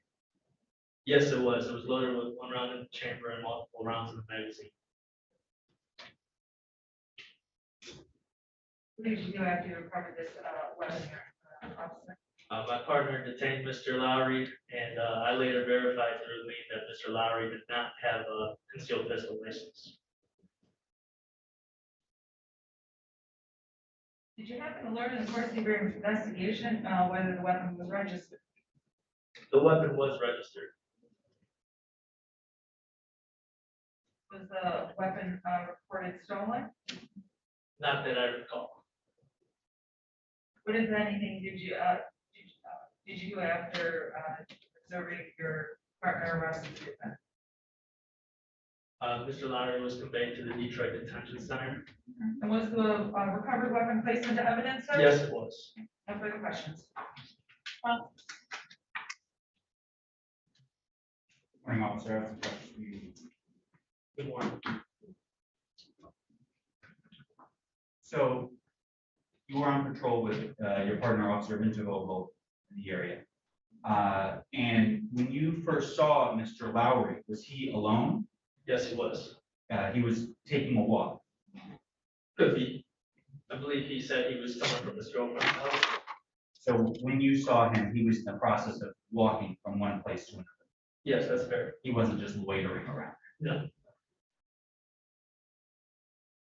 Yes, it was. It was loaded with one round in the chamber and multiple rounds in the magazine. What did you do after you recovered this weapon, officer? My partner detained Mr. Lowry, and I later verified through me that Mr. Lowry did not have a concealed pistol license. Did you happen to learn in the course of your investigation whether the weapon was registered? The weapon was registered. Was the weapon reported stolen? Not that I recall. What, if anything, did you do after observing your partner arrested the defendant? Mr. Lowry was conveyed to the Detroit Detention Center. And was the recovered weapon placed into evidence, sir? Yes, it was. No further questions. Morning, officer. I have some questions for you. Good morning. So you were on patrol with your partner, Officer Minter-Vogel, in the area. And when you first saw Mr. Lowry, was he alone? Yes, he was. He was taking a walk. Could be. I believe he said he was coming from his girlfriend's house. So when you saw him, he was in the process of walking from one place to another. Yes, that's fair. He wasn't just loitering around. No.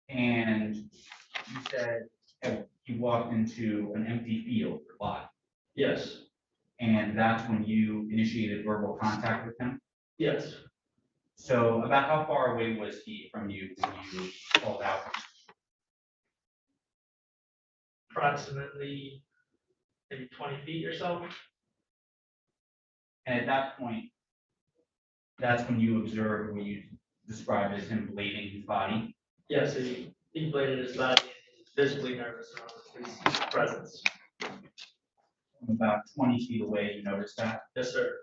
And you said he walked into an empty field or lot. Yes. And that's when you initiated verbal contact with him? Yes. So about how far away was he from you when you called out? approximately maybe 20 feet or so. And at that point, that's when you observed what you described as him blading his body. Yes, he bladed his body and he was visibly nervous around his presence. From about 20 feet away, you noticed that? Yes, sir.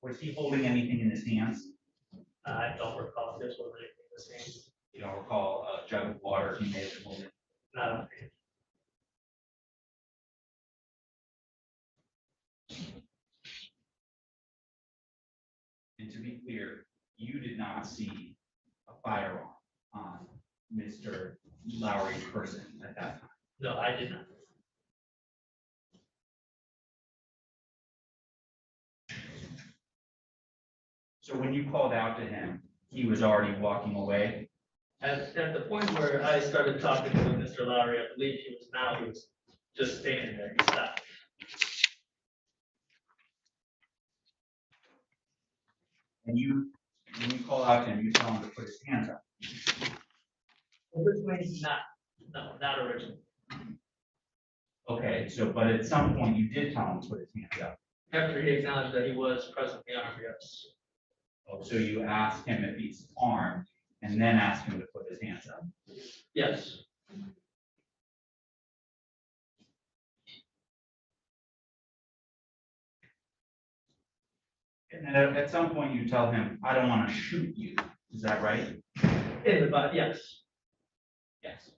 Was he holding anything in his hands? I don't recall if this was anything the same. You don't recall a jug of water he may have been holding? No. And to be clear, you did not see a firearm on Mr. Lowry's person at that time? No, I did not. So when you called out to him, he was already walking away? At the point where I started talking to Mr. Lowry, I believe he was just standing there. He stopped. And when you call out to him, you tell him to put his hands up? Originally, not originally. Okay, so, but at some point you did tell him to put his hands up? After he acknowledged that he was presently armed, yes. Oh, so you asked him if he's armed and then asked him to put his hands up? Yes. And then at some point you tell him, I don't want to shoot you. Is that right? In the butt, yes. Yes.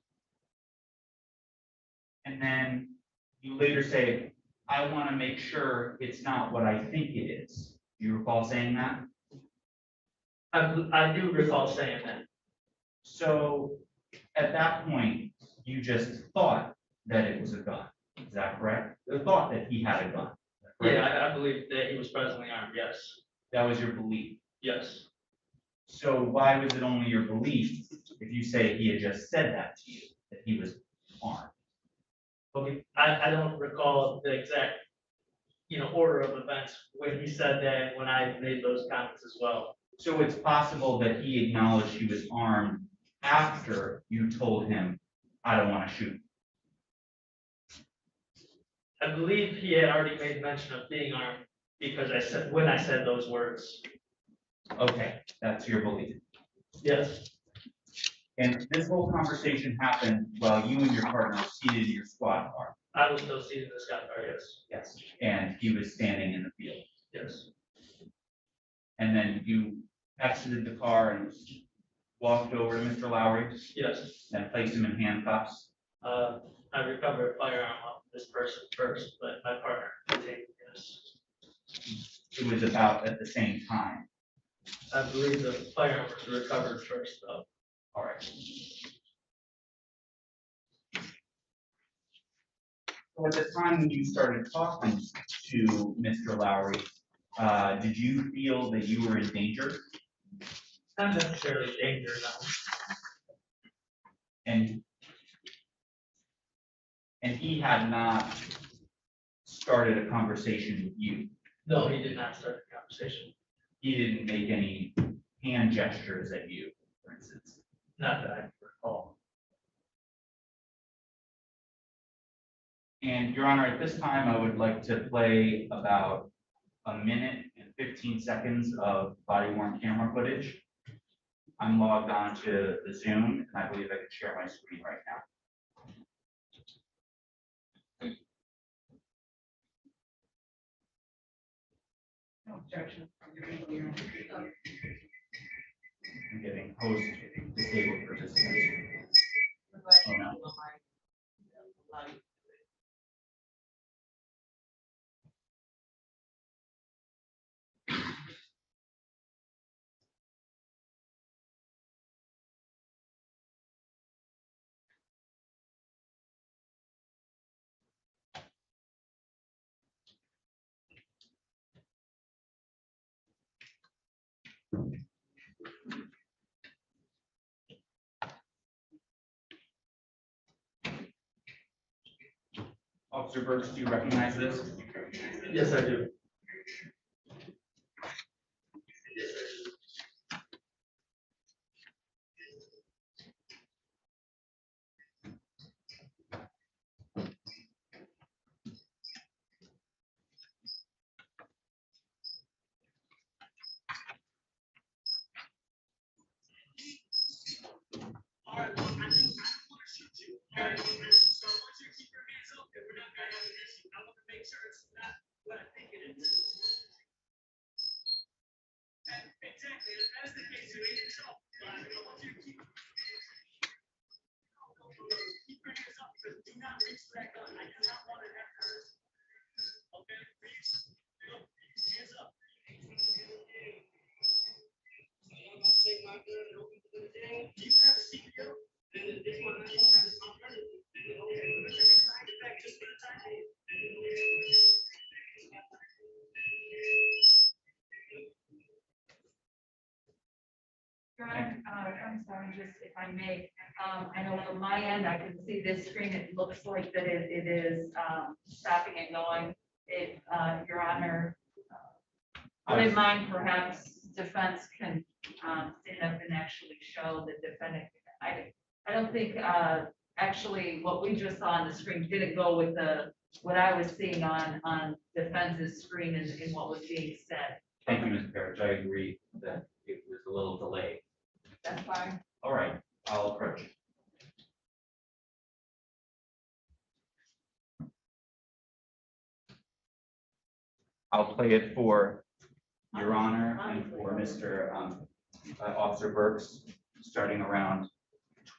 And then you later say, I want to make sure it's not what I think it is. Do you recall saying that? I do recall saying that. So at that point, you just thought that it was a gun. Is that correct? You thought that he had a gun. Yeah, I believe that he was presently armed, yes. That was your belief. Yes. So why was it only your belief if you say he had just said that to you, that he was armed? Okay, I don't recall the exact, order of events when he said that, and when I made those comments as well. So it's possible that he acknowledged he was armed after you told him, I don't want to shoot. I believe he had already made mention of being armed because when I said those words. Okay, that's your belief. Yes. And this whole conversation happened while you and your partner were seated in your squad car? I was still seated in the squad car, yes. Yes. And he was standing in the field? Yes. And then you exited the car and walked over to Mr. Lowry? Yes. And placed him in handcuffs? I recovered a firearm off this person first, but my partner detained, yes. It was about at the same time? I believe the firearm was recovered first, though. All right. So at the time when you started talking to Mr. Lowry, did you feel that you were in danger? Not necessarily danger, no. And he had not started a conversation with you? No, he did not start the conversation. He didn't make any hand gestures at you, for instance? Not that I can recall. And Your Honor, at this time, I would like to play about a minute and 15 seconds of body worn camera footage. I'm logged on to the Zoom, and I believe I can share my screen right now. No objection. I'm getting host disabled participants. Oh, no. Officer Burks, do you recognize this? Yes, I do. Your Honor, I'm sorry, just if I may, I know from my end, I can see this screen, it looks like that it is, stopping and going. If, Your Honor, wouldn't mind perhaps defense can, stand up and actually show the defendant. I don't think, actually, what we just saw on the screen didn't go with what I was seeing on defense's screen and what was being said. Thank you, Ms. Parrish. I agree that it was a little delayed. That's fine. All right, I'll approach. I'll play it for Your Honor and for Mr. Officer Burks, starting around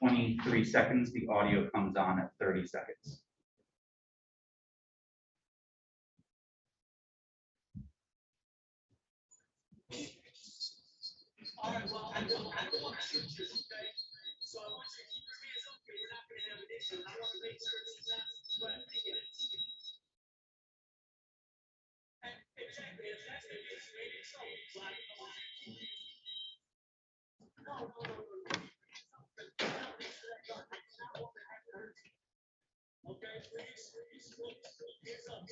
23 seconds. The audio comes on at 30 seconds. All right, well, I don't want to shoot you, okay? So I want you to keep your hands open. We're not going to have an issue. I want to make sure it's not what I'm thinking it is. Exactly. If that's the case, maybe so. But I want you to no. Okay, please, hands up.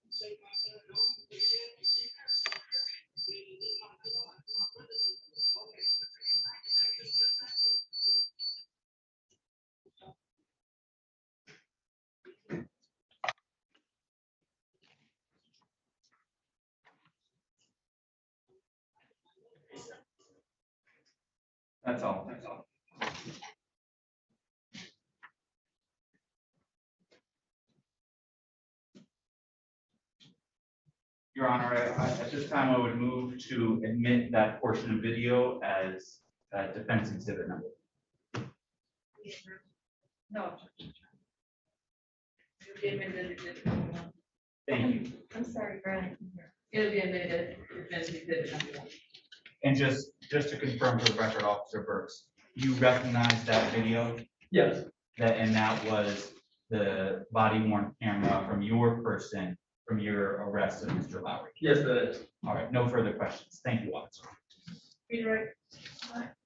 Say my son, no. That's all. That's all. Your Honor, at this time, I would move to admit that portion of video as defense exhibit number. No. Thank you. I'm sorry, Brian. It'll be admitted as defense exhibit number 1. And just to confirm for the record, Officer Burks, you recognize that video? Yes. And that was the body worn camera from your person from your arrest of Mr. Lowry? Yes, that is. All right, no further questions. Thank you, Officer. Peter,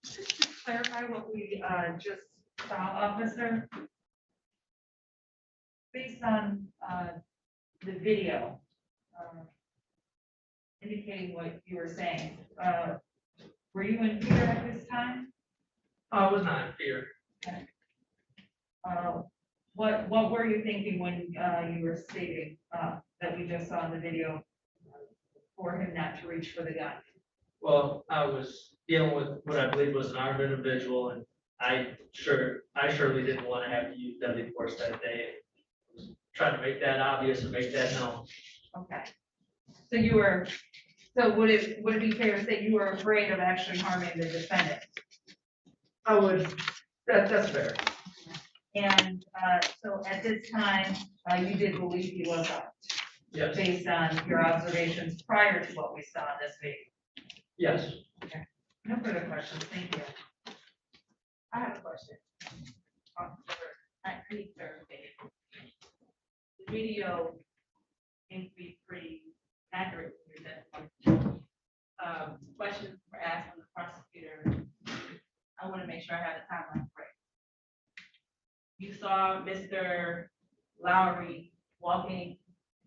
just to clarify what we just saw, Officer, based on the video indicating what you were saying, were you in fear at this time? I was not in fear. Okay. What were you thinking when you were stating that we just saw in the video for him not to reach for the gun? Well, I was dealing with what I believe was an armed individual, and I surely didn't want to have to use deadly force that day. I was trying to make that obvious and make that known. Okay. So would it be fair to say you were afraid of actually harming the defendant? I would, that's fair. And so at this time, you did believe he was armed? Yes. Based on your observations prior to what we saw in this video? Yes. Okay. No further questions, thank you. I have a question. I need clarification. The video seems to be pretty accurate. Questions were asked from the prosecutor. I want to make sure I have the timeline correct. You saw Mr. Lowry walking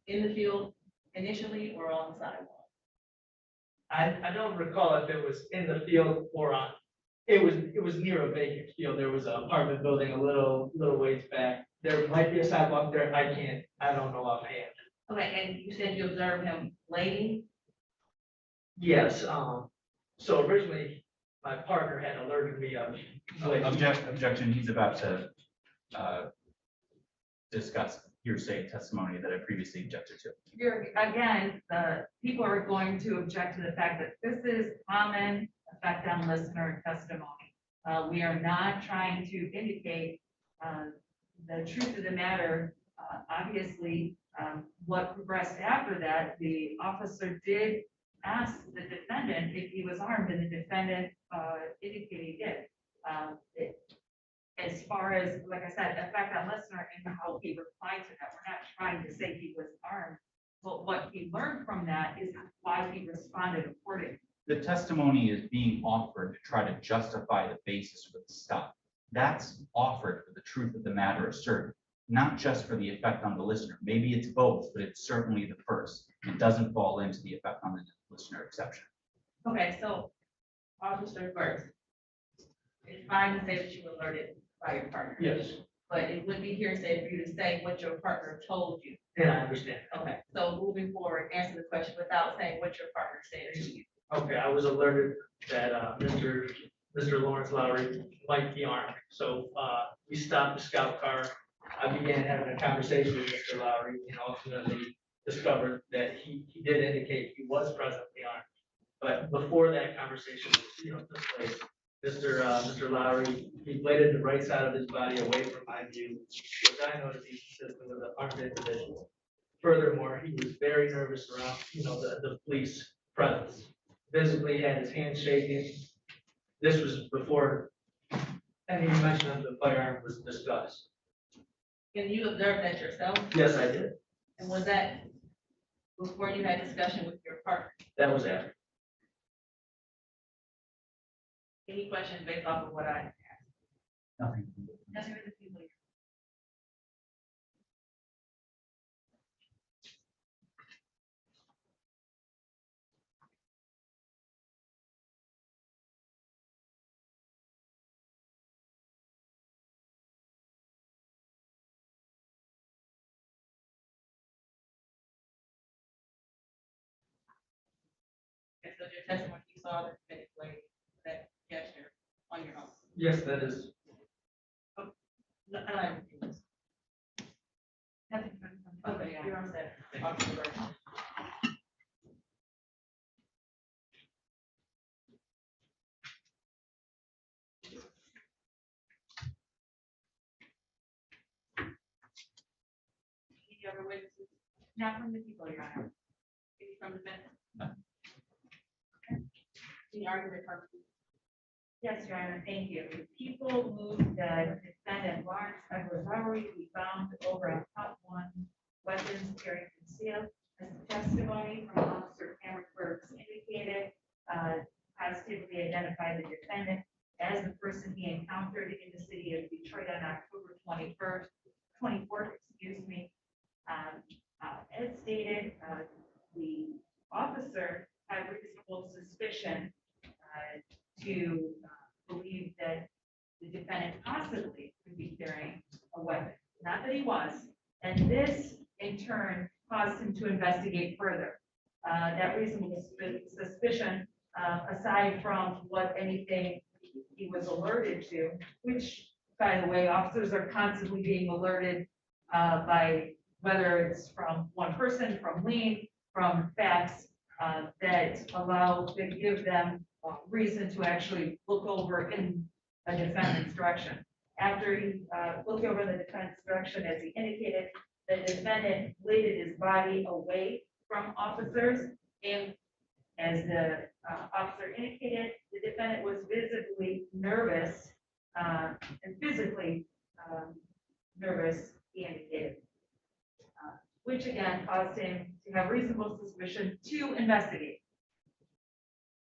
in the field initially or on the sidewalk? I don't recall if it was in the field or on, it was near a vacant field. There was an apartment building a little ways back. There might be a sidewalk there. I don't know offhand. Okay, and you said you observed him waiting? Yes, so originally, my partner had alerted me of. Objection, he's about to discuss hearsay testimony that I previously objected to. You're, again, the people are going to object to the fact that this is common effect on listener testimony. We are not trying to indicate the truth of the matter. Obviously, what progressed after that, the officer did ask the defendant if he was armed, and the defendant indicated he did. As far as, like I said, effect on listener and how he replied to that, we're not trying to say he was armed. But what he learned from that is why he responded accordingly. The testimony is being offered to try to justify the basis for the stop. That's offered for the truth of the matter asserted, not just for the effect on the listener. Maybe it's both, but it's certainly the first. It doesn't fall into the effect on the listener exception. Okay, so, Officer Burks, it's fine to say that you were alerted by your partner. Yes, But it would be hearsay for you to say what your partner told you. yeah, I understand. Okay, so moving forward, answer the question without saying what your partner said to you. Okay, I was alerted that Mr. Lawrence Lowry might be armed. So we stopped the scout car. I began having a conversation with Mr. Lowry and ultimately discovered that he did indicate he was presently armed. But before that conversation, took place, Mr. Lowry, he bladed the right side of his body away from my view, which I know to be consistent with an armed individual. Furthermore, he was very nervous around, the police presence. Physically had his hand shaking. This was before any mention of the firearm was discussed. And you observed that yourself? Yes, I did. And was that before you had discussion with your partner? That was after. Any questions based off of what I asked? Nothing. Yes, sir, the people here. Okay, so your testimony, you saw the defendant play that gesture on your own. Yes, that is. No, nothing. Okay, you're on set. Officer Burks. Any other witnesses? Not from the people, Your Honor. Any from the defendant? No. Okay. Any argument from the Yes, Your Honor, thank you. People moved the defendant Lawrence Edward Lowry be found over a top one weapons carrying concealed. As the testimony from Officer Cameron Burks indicated, positively identified the defendant as the person he encountered in the city of Detroit on October 24th, excuse me. As stated, the officer had reasonable suspicion to believe that the defendant possibly could be carrying a weapon, not that he was. And this, in turn, caused him to investigate further. That reasonable suspicion, aside from what anything he was alerted to, which, by the way, officers are constantly being alerted by whether it's from one person, from lean, from facts that give them reason to actually look over in a defendant's direction. After he looked over the defendant's direction, as he indicated, the defendant bladed his body away from officers, and as the officer indicated, the defendant was visibly nervous and physically nervous, he indicated, which again caused him to have reasonable suspicion to investigate.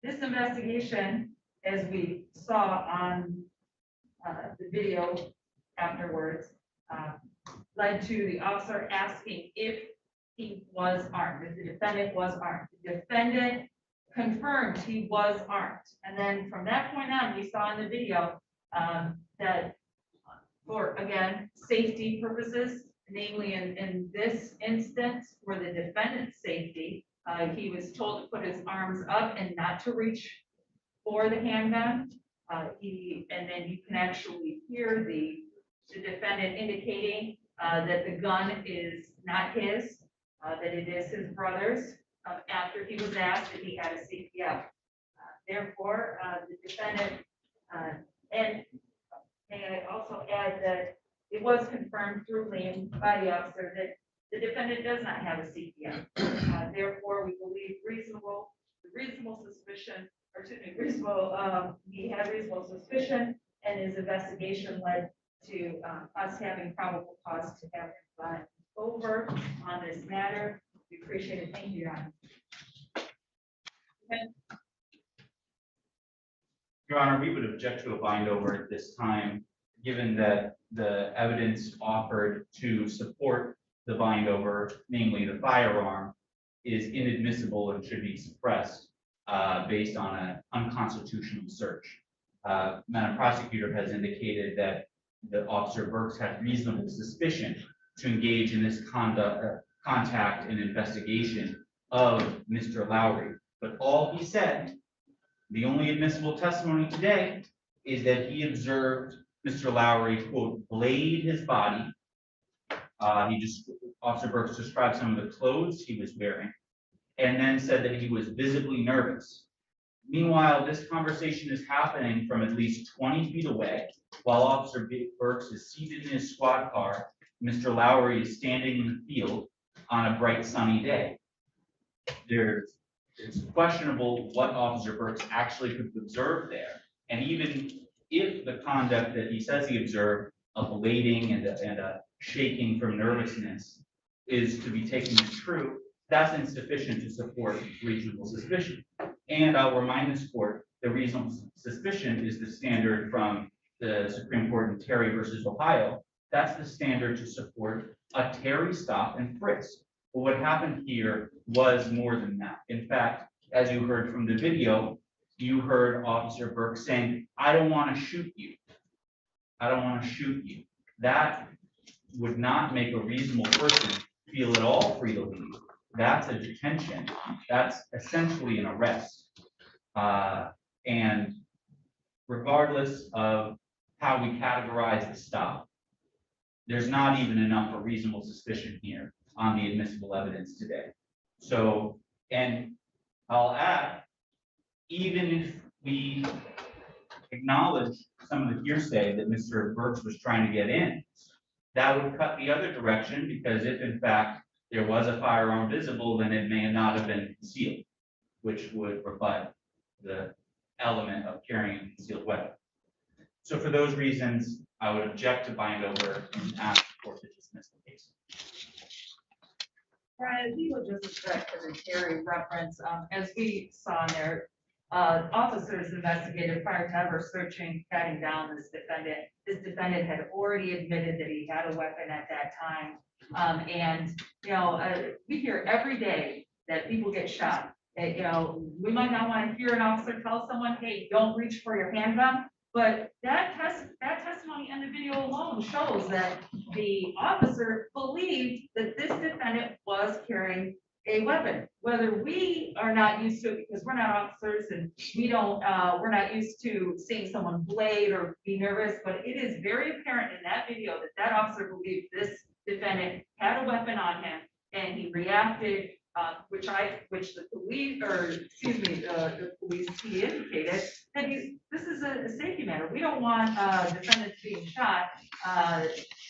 This investigation, as we saw on the video afterwards, led to the officer asking if he was armed, if the defendant was armed. The defendant confirmed he was armed. And then from that point on, we saw in the video that for, again, safety purposes, namely in this instance, for the defendant's safety, he was told to put his arms up and not to reach for the handgun. And then you can actually hear the defendant indicating that the gun is not his, that it is his brother's, after he was asked if he had a CPO. Therefore, the defendant, and may I also add that it was confirmed through Liam by the officer that the defendant does not have a CPO. Therefore, we believe reasonable suspicion, or excuse me, he had reasonable suspicion, and his investigation led to us having probable cause to have him gone over on this matter. We appreciate it. Thank you, Your Honor. Your Honor, we would object to a bind over at this time, given that the evidence offered to support the bind over, namely the firearm, is inadmissible and should be suppressed based on an unconstitutional search. Madam Prosecutor has indicated that the Officer Burks had reasonable suspicion to engage in this contact and investigation of Mr. Lowry. But all he said, the only admissible testimony today, is that he observed Mr. Lowry, quote, blade his body. Officer Burks described some of the clothes he was wearing, and then said that he was visibly nervous. Meanwhile, this conversation is happening from at least 20 feet away, while Officer Burks is seated in his squad car. Mr. Lowry is standing in the field on a bright sunny day. It's questionable what Officer Burks actually could observe there. And even if the conduct that he says he observed, a blading and a shaking from nervousness, is to be taken as true, that's insufficient to support reasonable suspicion. And I'll remind this court that reasonable suspicion is the standard from the Supreme Court in Terry versus Ohio. That's the standard to support a Terry stop and frisk. But what happened here was more than that. In fact, as you heard from the video, you heard Officer Burke saying, "I don't want to shoot you. I don't want to shoot you." That would not make a reasonable person feel at all free to leave. That's a detention. That's essentially an arrest. And regardless of how we categorize the stop, there's not even enough for reasonable suspicion here on the admissible evidence today. So, and I'll add, even if we acknowledge some of the hearsay that Mr. Burks was trying to get in, that would cut the other direction, because if in fact there was a firearm visible, then it may not have been concealed, which would rebut the element of carrying a concealed weapon. So for those reasons, I would object to bind over and ask the court to dismiss the case. Brian, we will just object to the Terry reference. As we saw in there, officers investigated prior to ever searching, patting down this defendant. This defendant had already admitted that he had a weapon at that time. And, you know, we hear every day that people get shot. That, you know, we might not want to hear an officer tell someone, "Hey, don't reach for your handgun." But that testimony and the video alone shows that the officer believed that this defendant was carrying a weapon. Whether we are not used to it because we're not officers and we're not used to seeing someone blade or be nervous, but it is very apparent in that video that that officer believed this defendant had a weapon on him, and he reacted, which the police, or excuse me, the police, he indicated that this is a safety matter. We don't want defendants being shot,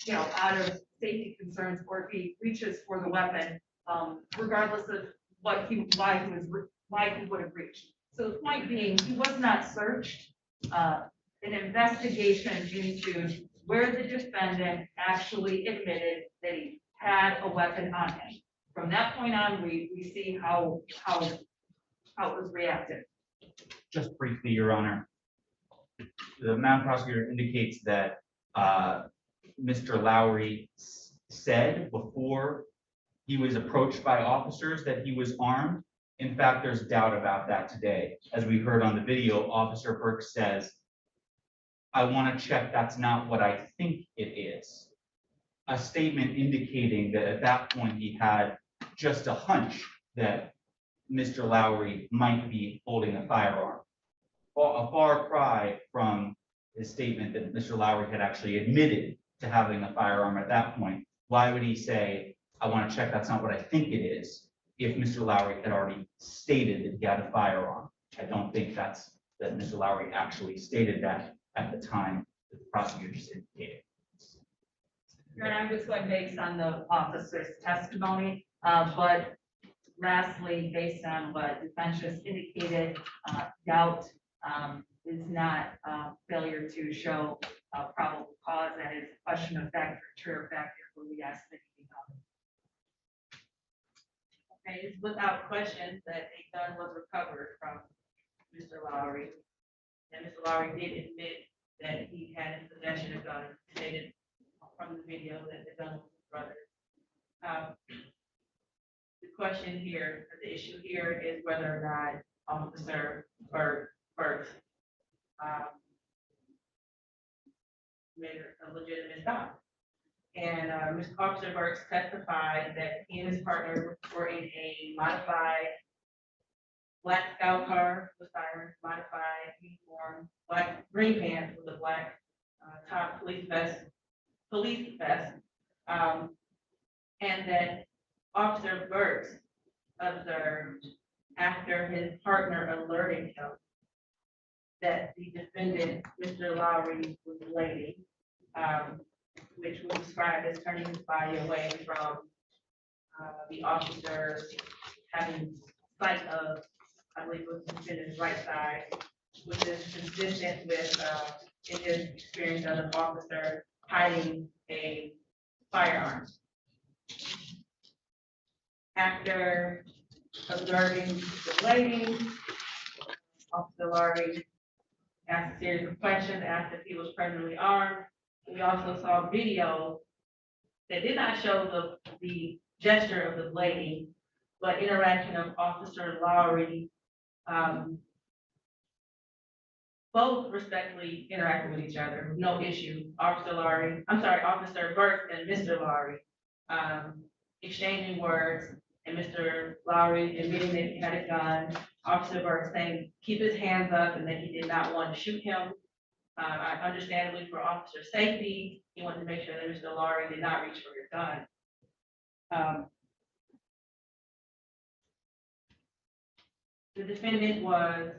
you know, out of safety concerns, or if he reaches for the weapon, regardless of why he would have reached. So the point being, he was not searched. An investigation into where the defendant actually admitted that he had a weapon on him. From that point on, we see how it was reacted. Just briefly, Your Honor, the Madam Prosecutor indicates that Mr. Lowry said before he was approached by officers that he was armed. In fact, there's doubt about that today. As we heard on the video, Officer Burke says, "I want to check that's not what I think it is." A statement indicating that at that point he had just a hunch that Mr. Lowry might be holding a firearm. A far cry from his statement that Mr. Lowry had actually admitted to having a firearm at that point, why would he say, I want to check, that's not what I think it is, if Mr. Lowry had already stated that he had a firearm? I don't think that Mr. Lowry actually stated that at the time that the prosecutors indicated. Your Honor, I'm just going based on the officer's testimony, but lastly, based on what defense just indicated, doubt is not failure to show probable cause. That is a question of fact or true fact, where we ask that he be held. Okay, it's without question that a gun was recovered from Mr. Lowry. And Mr. Lowry did admit that he had in possession a gun, stated from the video that the gun was his brother's. The question here, or the issue here is whether or not Officer Burks made a legitimate stop. And Officer Burks testified that he and his partner were in a modified black scout car with sirens, modified uniform, black green pants with a black top police vest, and that Officer Burks observed after his partner alerted him that the defendant, Mr. Lowry, was bleeding, which was described as turning his body away from the officer having sight of, I believe it was the defendant's right side, which is consistent with, in his experience as an officer, hiding a firearm. After observing the bleeding, Officer Lowry asked a series of questions, asked if he was presently armed. We also saw video that did not show the gesture of the blading, but interaction of Officer Lowry, both respectfully interacting with each other, no issue. Officer Burks and Mr. Lowry exchanging words, and Mr. Lowry admitting that he had a gun. Officer Burks saying, keep his hands up, and that he did not want to shoot him. Understandably, for officer safety, he wanted to make sure that Mr. Lowry did not reach for his gun. The defendant was,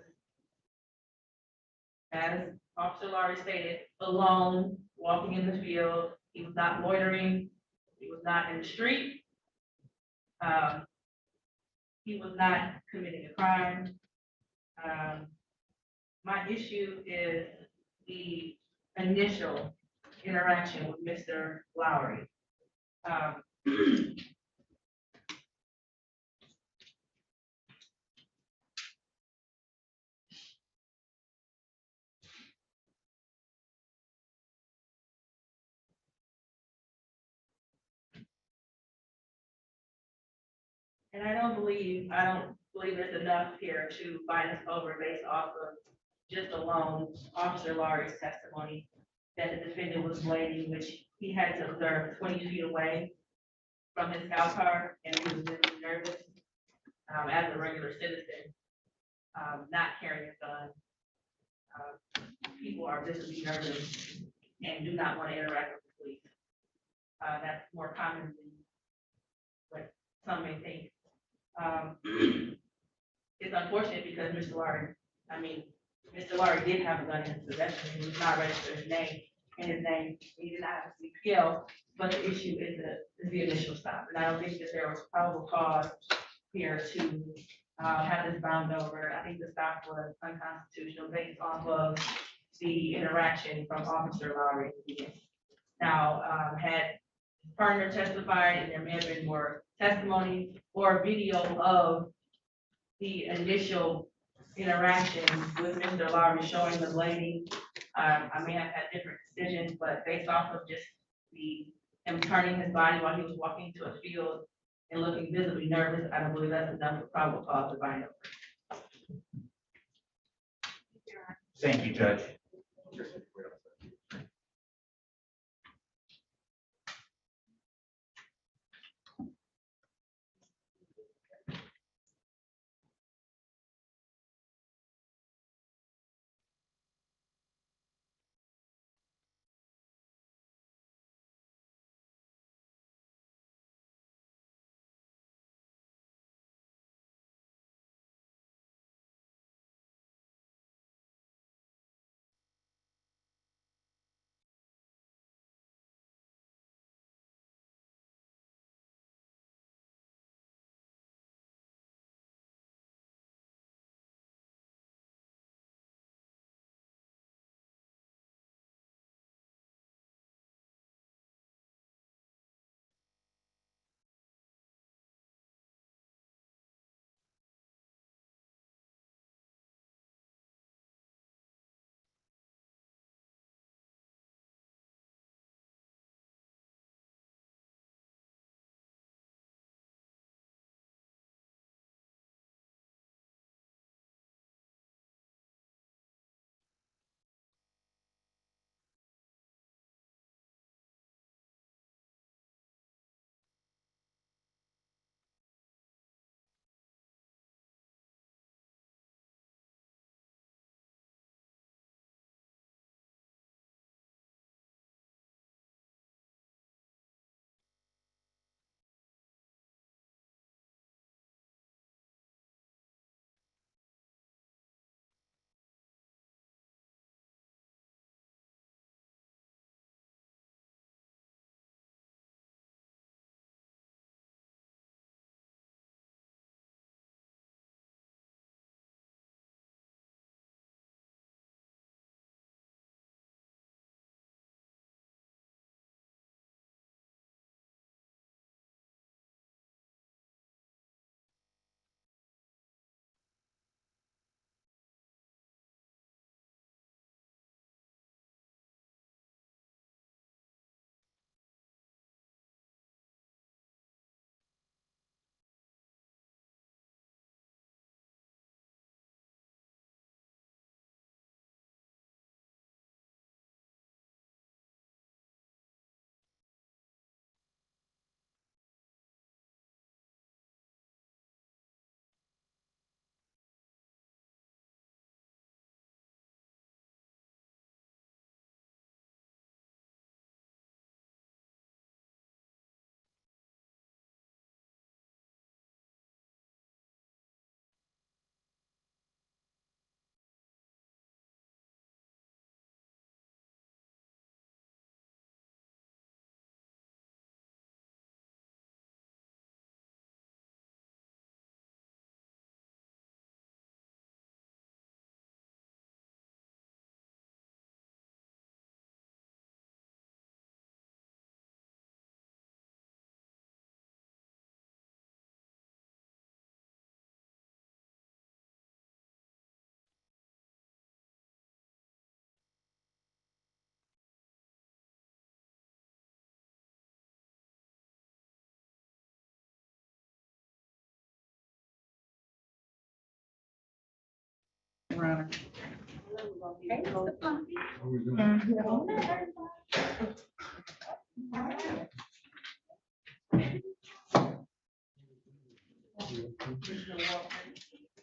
as Officer Lowry stated, alone, walking in the field. He was not loitering. He was not in the street. He was not committing a crime. My issue is the initial interaction with Mr. Lowry. And I don't believe there's enough here to bind us over based off of just alone Officer Lowry's testimony that the defendant was bleeding, which he had to observe 20 feet away from his scout car, and he was really nervous as a regular citizen, not carrying a gun. People are visibly nervous and do not want to interact with the police. That's more common than what some may think. It's unfortunate because Mr. Lowry did have a gun in his possession. He was not registered his name, he did not have a CPL, but the issue is the initial stop. And I don't think that there was probable cause here to have this bound over. I think the stop was unconstitutional based off of the interaction from Officer Lowry. Now, had his partner testified, and there may have been more testimony or video of the initial interaction with Mr. Lowry showing the bleeding. I may have had different decisions, but based off of just him turning his body while he was walking to a field and looking visibly nervous, I don't believe that's enough for probable cause to bind over. Thank you, Judge.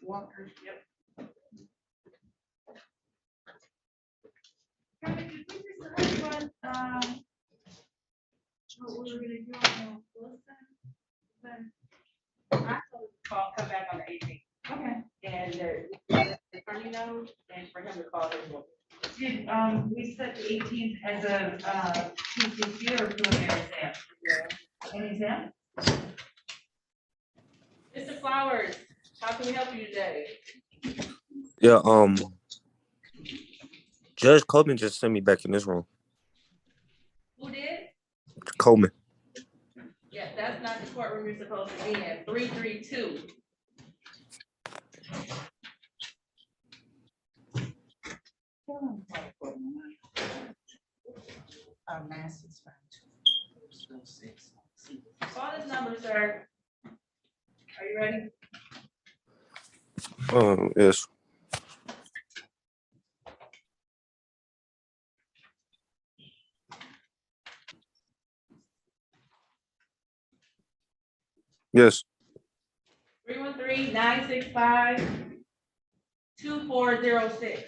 Walker, yep. Kevin, did we decide what we were gonna do on Wilson? Then- I told him to call, come back on the 18th, Okay. and the attorney knows, and for him to call his lawyer. Did, we set the 18th as a, PCC or preliminary exam? An exam? Mr. Flowers, how can we help you today? Yeah, Judge Coleman just sent me back in this room. Who did? Coleman. Yeah, that's not the courtroom you're supposed to be in, 332. Mass is fine too. Call this number, sir. Are you ready? Yes. Yes. 313-965-2406.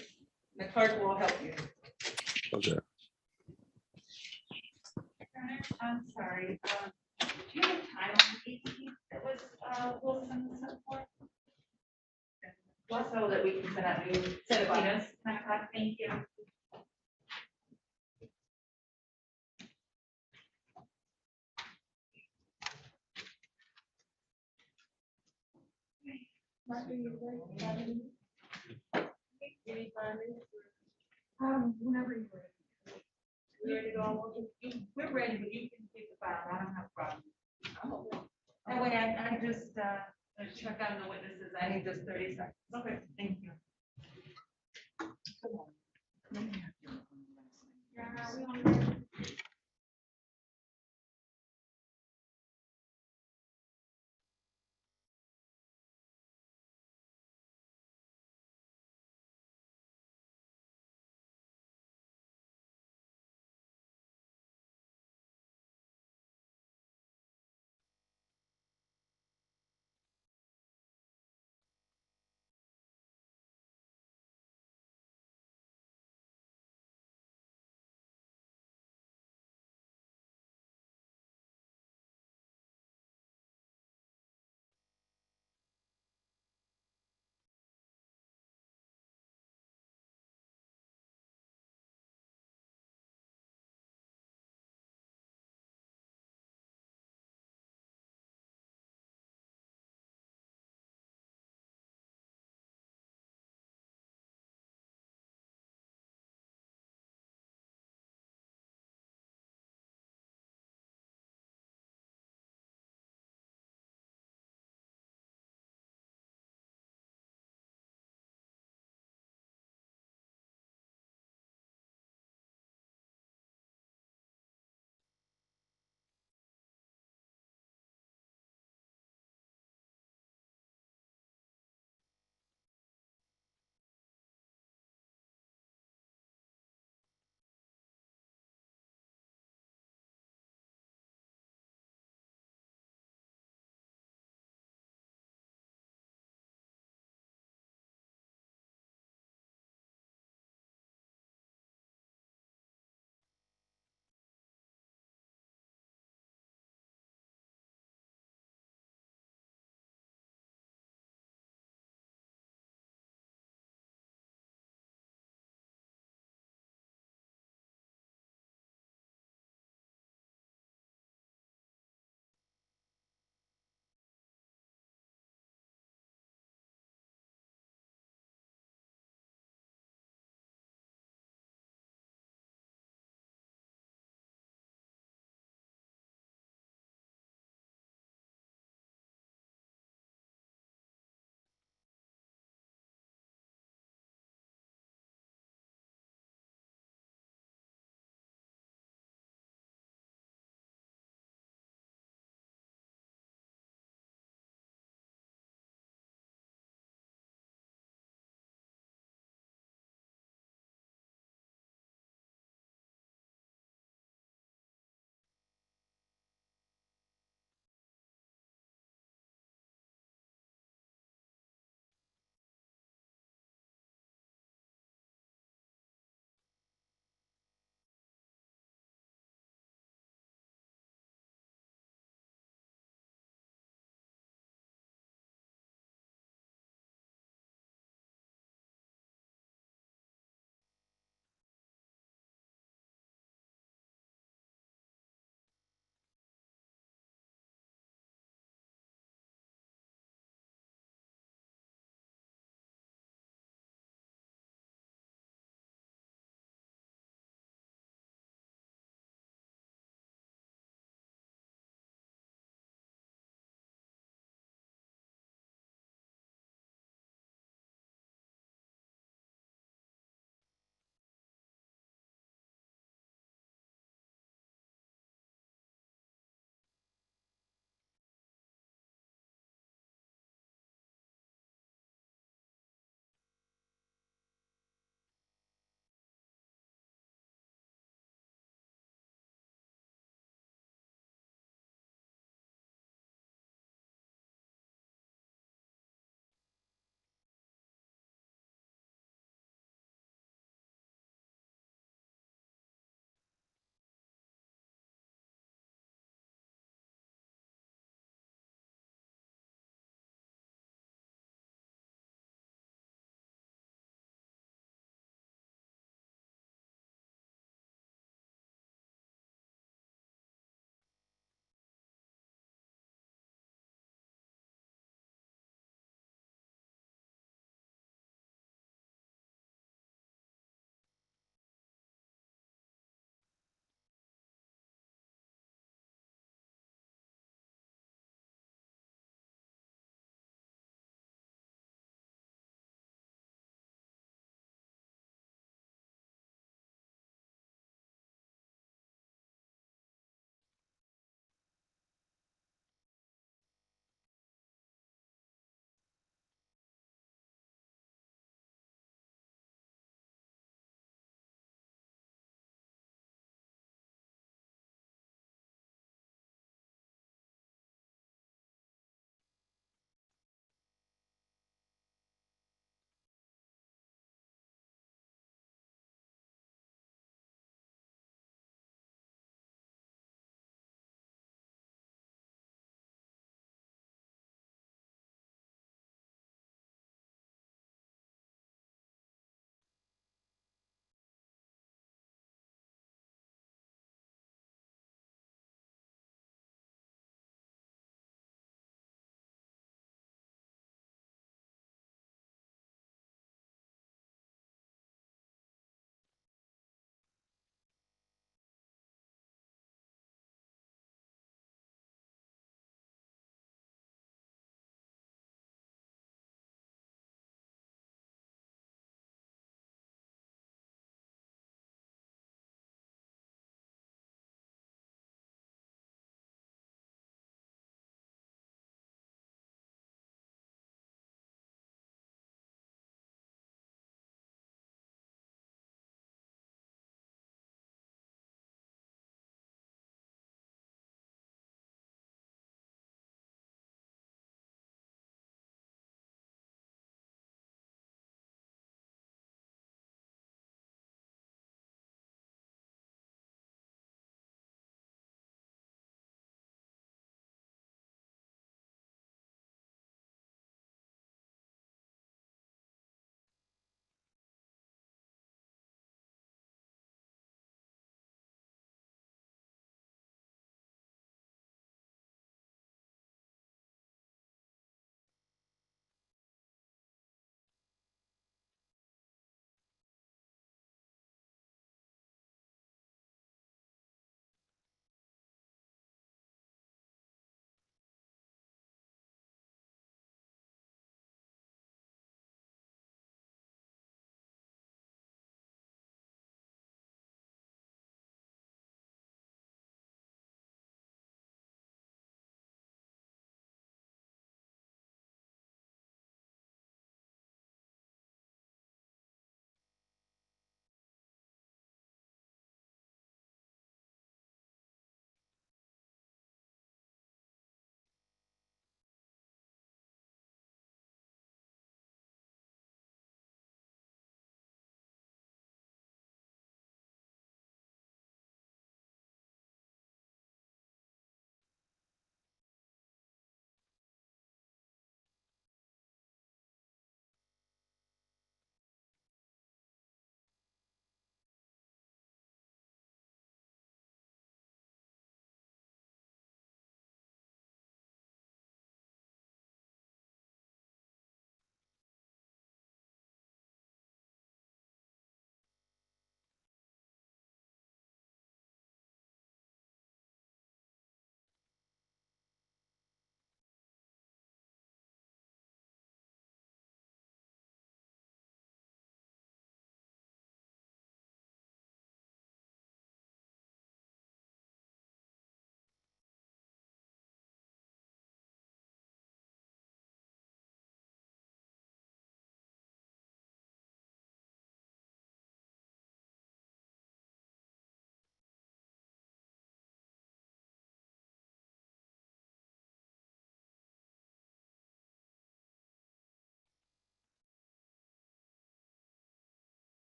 The clerk will help you. Okay. I'm sorry, do you have time on the 18th that was, Wilson set for? Just so that we can send out new subpoenas, 9 o'clock, thank you. Whenever you're ready. You ready to go? We're ready, but you can take the file, I don't have a problem. That way I just, check on the witnesses, I need just 30 seconds. Okay, thank you. Yeah, we only-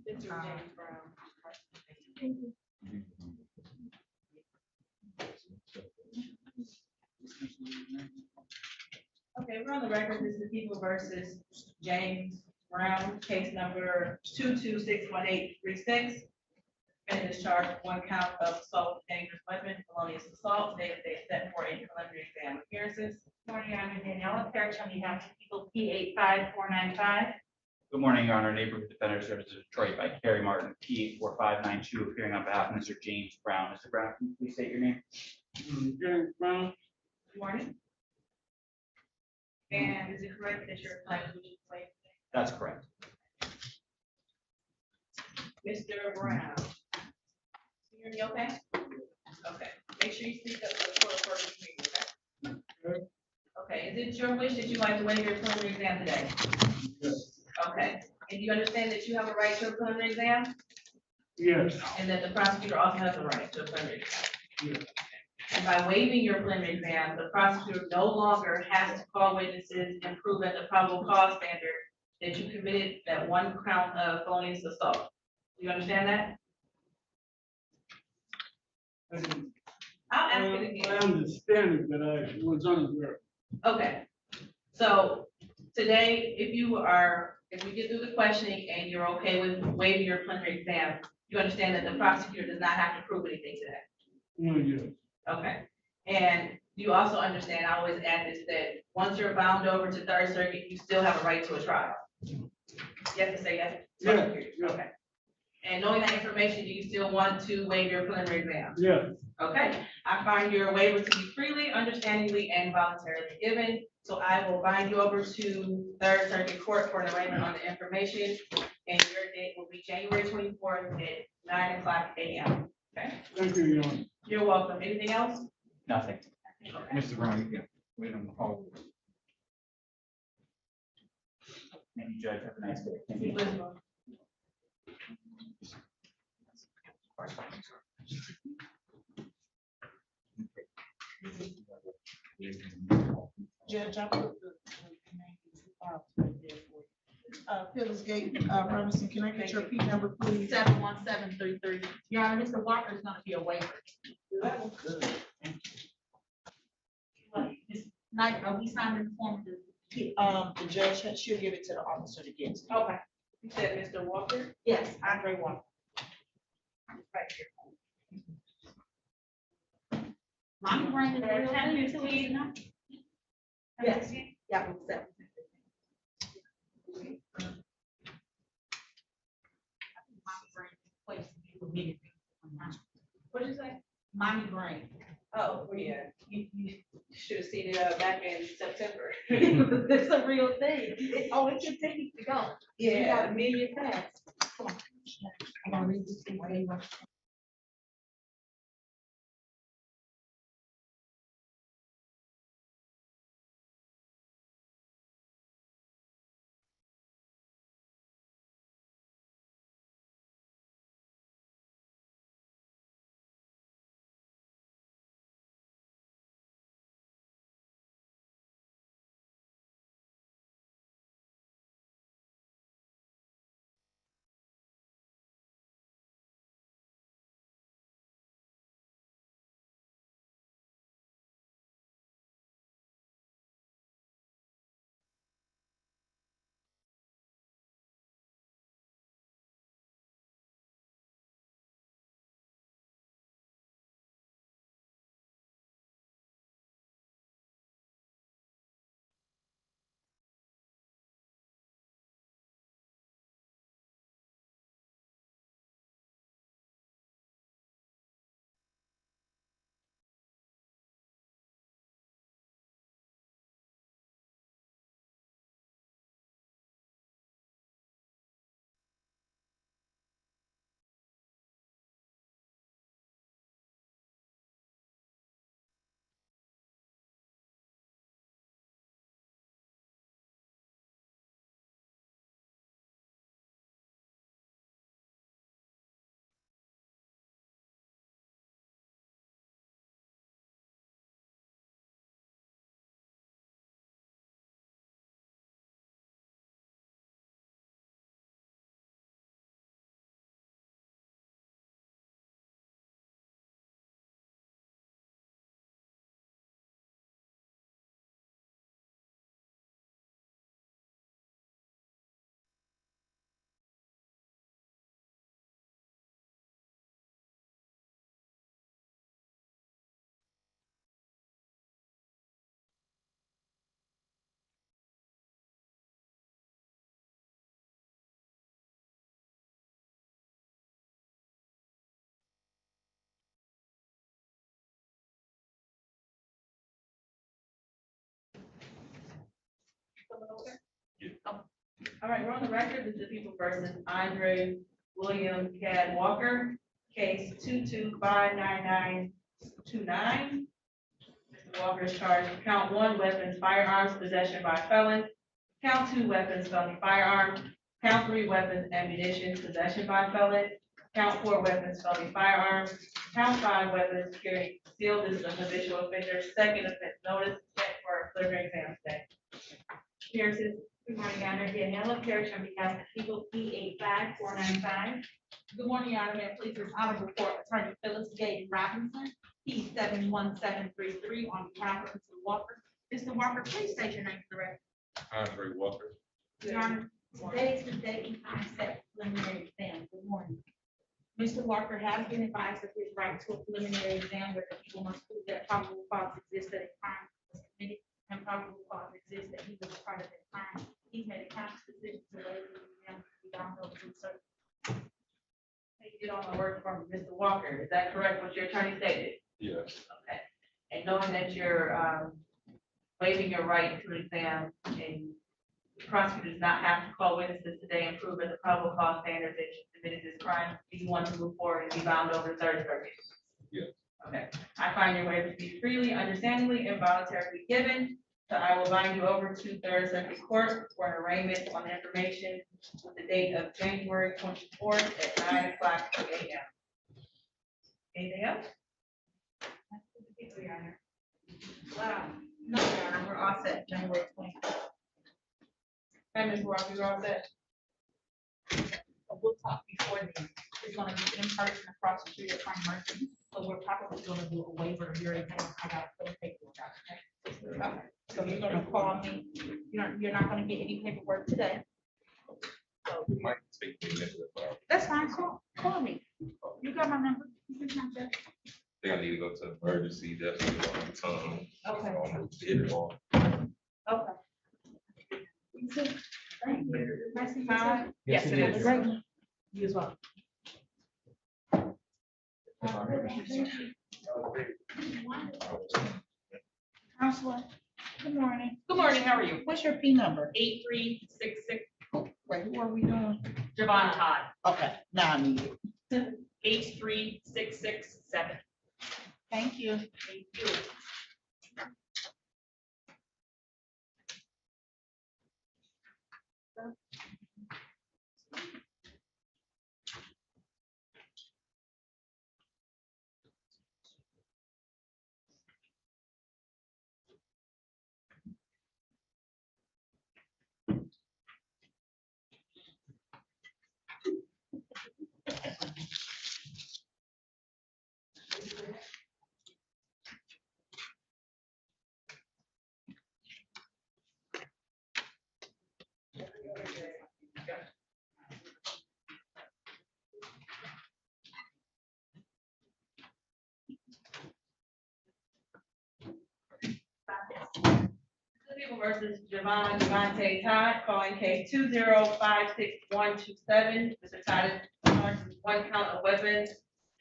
Mr. James Brown. Okay, we're on the record. This is the People versus James Brown, case number 2261836. And is charged with one count of assault, with dangerous weapon, felonious assault. They set for a preliminary exam appearances. Morning, Your Honor. Daniela Fairch on behalf of People P85495. Good morning, Your Honor. Neighborhood Defender Services of Detroit by Carrie Martin, P4592, appearing on behalf of Mr. James Brown. Mr. Brown, can you please state your name? James Brown. Good morning. And is it correct that your client was playing? That's correct. Mr. Brown? You hear me okay? Okay, make sure you speak up for the court reporter to hear you, okay? Okay, is it your wish that you like to waive your preliminary exam today? Yes. Okay, and do you understand that you have a right to a preliminary exam? Yes. And that the prosecutor also has a right to a preliminary exam? Yes. And by waiving your preliminary exam, the prosecutor no longer has to call witnesses and prove at the probable cause standard that you committed that one count of felonious assault. Do you understand that? I'll ask it again. I understand it, but I was unaware. Okay, so today, if we get through the questioning and you're okay with waiving your preliminary exam, you understand that the prosecutor does not have to prove anything today? No, yes. Okay, and you also understand, I always add this, that once you're bound over to Third Circuit, you still have a right to a trial. You have to say yes? Yeah, yeah. Okay. And knowing that information, do you still want to waive your preliminary exam? Yes. Okay, I find your waiver to be freely, understandingly, and voluntarily given. So I will bind you over to Third Circuit Court for an arraignment on the information. And your date will be January 24th at 9:00 a.m. Okay, Thank you, Your Honor. you're welcome. Anything else? Nothing. Mr. Brown, you can wait on the call. Thank you, Judge. Have a nice day. Thank you. Judge, I put the files right there for you. Phyllis Gate, Robinson, can I get your P number, please? 71733. Your Honor, Mr. Walker is going to be a waiver. Night, we signed the form. The judge, she'll give it to the officer to get. Okay. You said Mr. Walker? Yes, Andre Walker. Right here. Mommy bring the real thing to you. Yes. Yeah. What did you say? Mommy brain. Oh, well, yeah, you should have seen it back in September. It's a real thing. It continues to go. Yeah. You got a million past. Come on. I'm gonna read this thing. All right, we're on the record. This is the people versus Andre William Cad Walker, case 2259929. Mr. Walker is charged with count 1, weapons, firearms, possession by felon. Count 2, weapons, felony firearm. Count 3, weapons, ammunition, possession by felon. Count 4, weapons, felony firearm. Count 5, weapons, carrying concealed. This is a habitual offender. Second offense notice set for a preliminary exam today. Pearson. Good morning, Your Honor. Daniela Parrish on behalf of the people, P85495. Good morning, Your Honor. May it please this honorable court, Attorney Phyllis Gay Robinson, P71733 on behalf of Mr. Walker. Mr. Walker, please state your name for the record. Andre Walker. Your Honor, today is the day you set preliminary exam. Good morning. Mr. Walker has been advised of his right to a preliminary exam where the people must prove that probable cause exists that a crime was committed and probable cause exists that he was a part of that crime. He's made a conscious decision to waive the exam. We don't know the certain. Take it on my word from Mr. Walker. Is that correct, what your attorney stated? Yes. Okay. And knowing that you're waiving your right to an exam and the prosecutor does not have to call witnesses today and prove that the probable cause standard that you committed this crime, do you want to move forward and be bound over the third circuit? Yes. Okay. I find your waiver to be freely, understandingly, and voluntarily given. So I will bind you over to Third Circuit Court for an arraignment on the information with the date of January 24th at 9:00 a.m. Anything else? Your Honor. Wow. No, Your Honor, we're all set January 20th. Hey, Ms. Walker, you're all set? We'll talk before then. It's gonna be in person across the street at Frank Merchant. So we're probably gonna do a waiver of your exam. I got to take it. Okay. So you're gonna call me. You're not gonna get any paperwork today. So We might take a minute, but that's fine. Call me. You got my number. You can have that. I think I need to go to emergency, definitely on time. Okay. Almost did it all. Okay. Thank you. Nice to meet you. Yes, it is. Great. You as well. Counselor, good morning. Good morning, how are you? What's your P number? 8366. Wait, who are we doing? Javon Todd. Okay, now I need it. H3667. Thank you. Thank you. People versus Javante Todd, calling case 2056127. Mr. Todd is charged with 1 count of weapons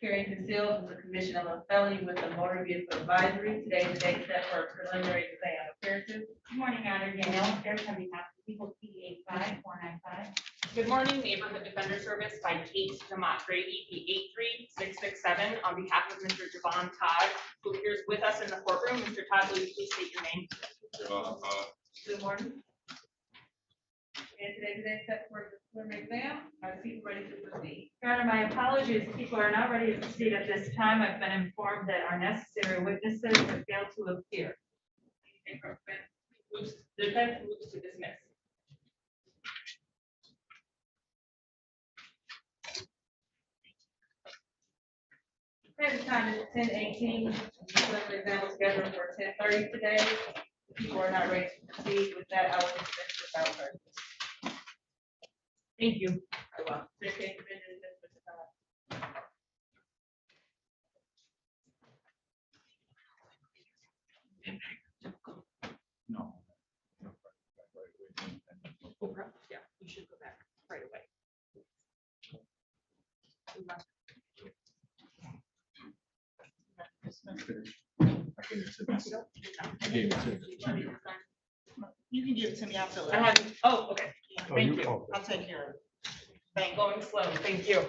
carrying concealed in the commission of a felony with a motor vehicle advisory. Today is the date set for a preliminary exam. Appearances. Good morning, Your Honor. Daniela Parrish on behalf of the people, P85495. Good morning, Neighborhood Defender Service by Kate Demontre, EP83667, on behalf of Mr. Javon Todd, who appears with us in the courtroom. Mr. Todd, will you please state your name? Good morning. And today's the day set for the preliminary exam. Are the people ready to proceed? Your Honor, my apologies. People are not ready to proceed at this time. I've been informed that our necessary witnesses have failed to appear. The defense moves to dismiss. Okay, the time is 10:18. The preliminary exam was scheduled for 10:30 today. If people are not ready to proceed with that, I will dismiss without prejudice. Thank you. Very well. This case has been dismissed, Mr. Todd. No. Yeah, we should go back right away. I gave it to myself. I gave it to the attorney. You can give it to me, I'll fill it I out. have, oh, okay, Yeah, thank you. Oh, I'll take care of it. Thank you. Going slow, thank you.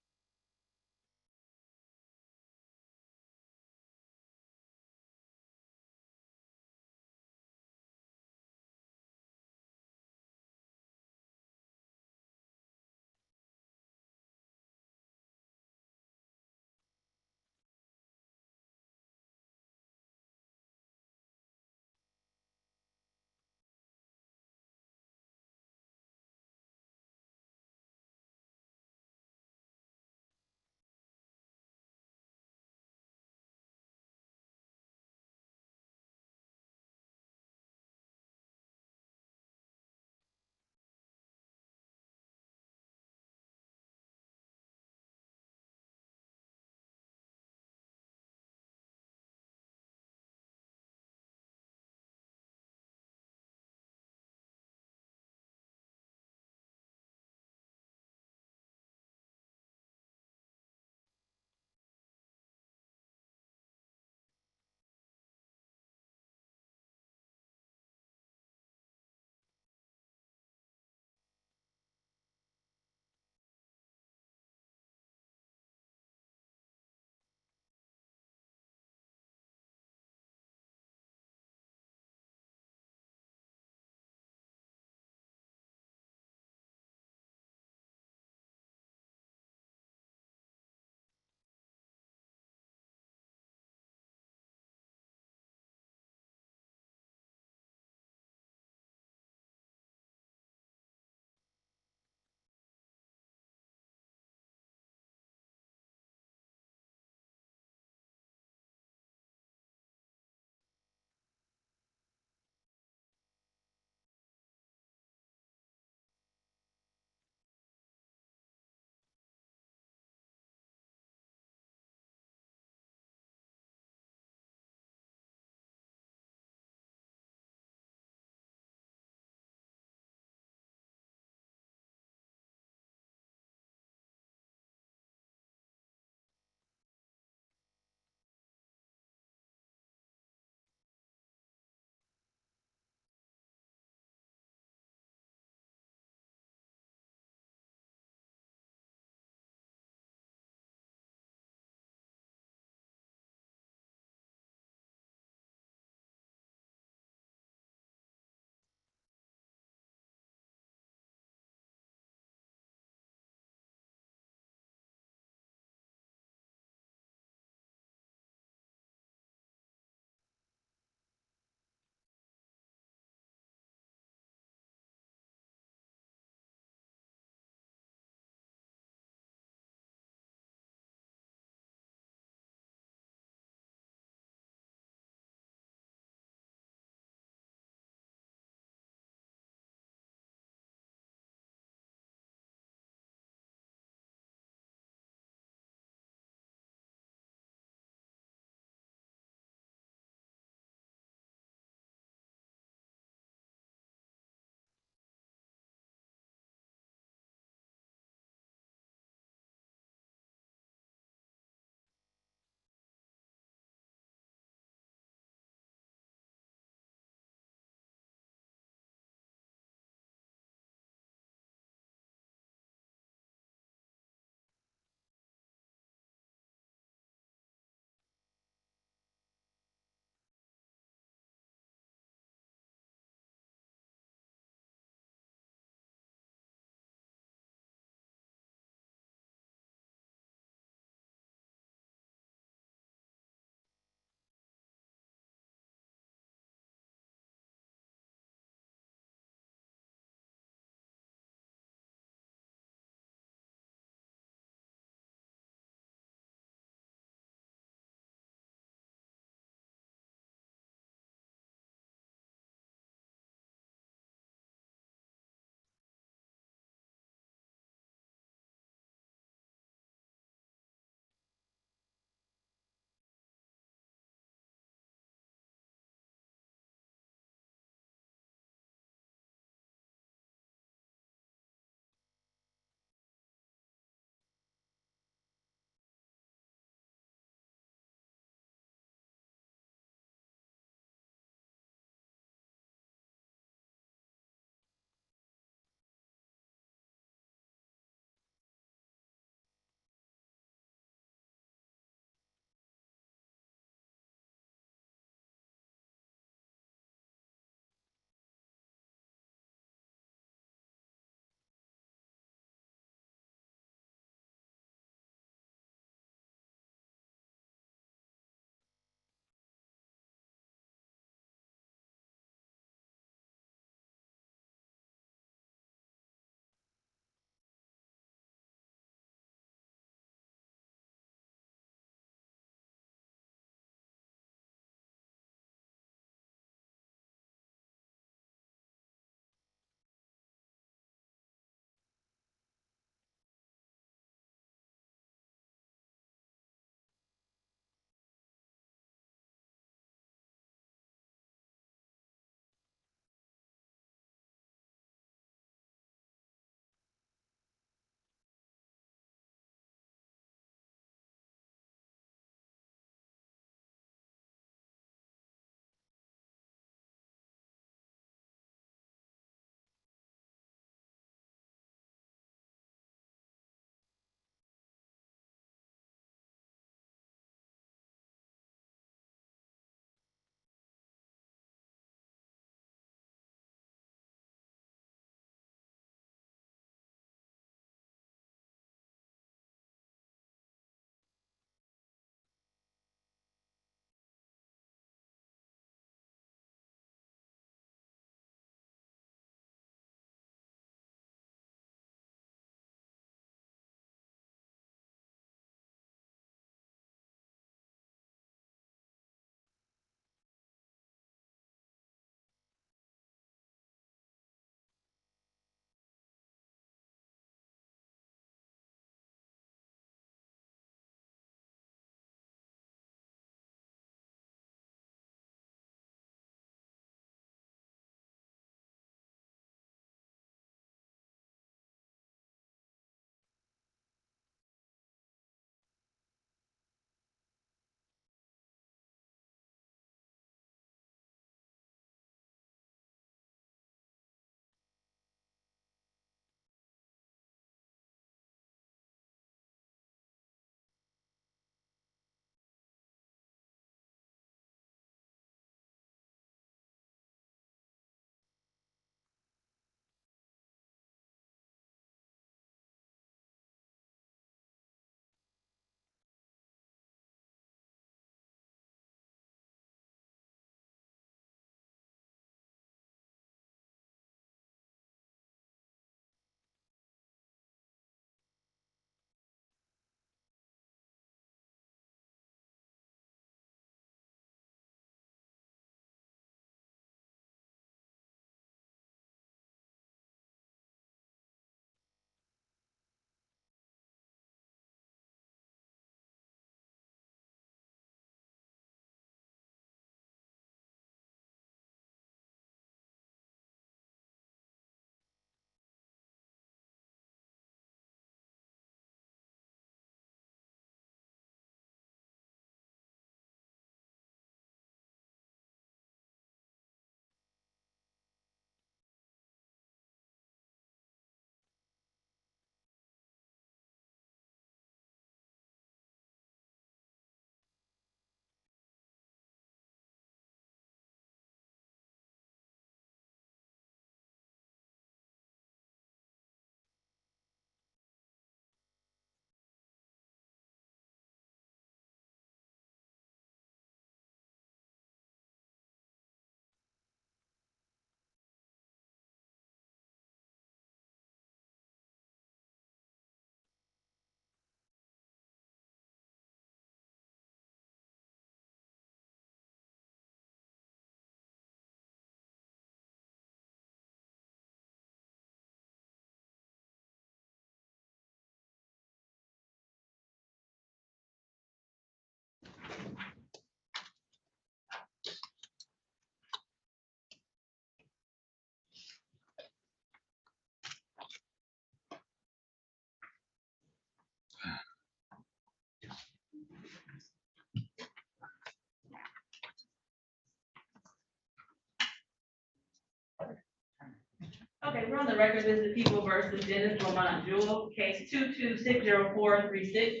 we're on the record, this is People versus Dennis Lamont Jewell, case 2260436.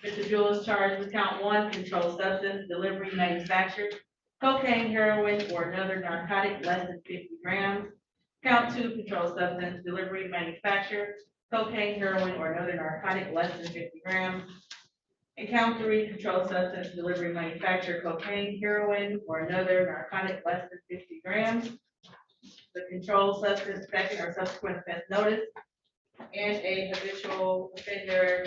Mr. Jewell is charged with count 1, controlled substance, delivery, manufacture, cocaine, heroin, or another narcotic less than 50 grams. Count 2, controlled substance, delivery, manufacture, cocaine, heroin, or another narcotic less than 50 grams. And count 3, controlled substance, delivery, manufacture, cocaine, heroin, or another narcotic less than 50 grams. The controlled substance second or subsequent offense notice, and a habitual offender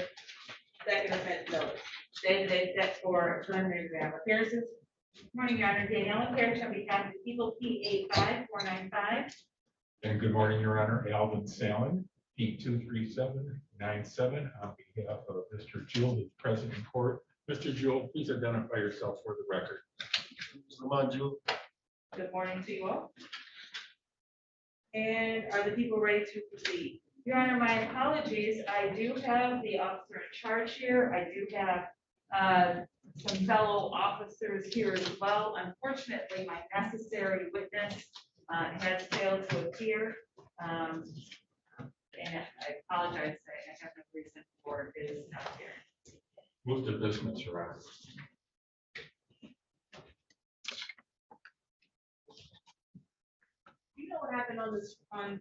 second offense notice. Day-to-day steps for preliminary exam appearances. Morning, Your Honor. Daniela Parrish on behalf of the people, P85495. And good morning, Your Honor. Alvin Salen, P23797, on behalf of Mr. Jewell, the present in court. Mr. Jewell, please identify yourself for the record. Come on, Jewel. Good morning to you all. And are the people ready to proceed? Your Honor, my apologies. I do have the officer in charge here. I do have some fellow officers here as well. Unfortunately, my necessary witness has failed to appear. And I apologize, I have no reason for it is not here. Move to dismiss, Your Honor. You know what happened on this, on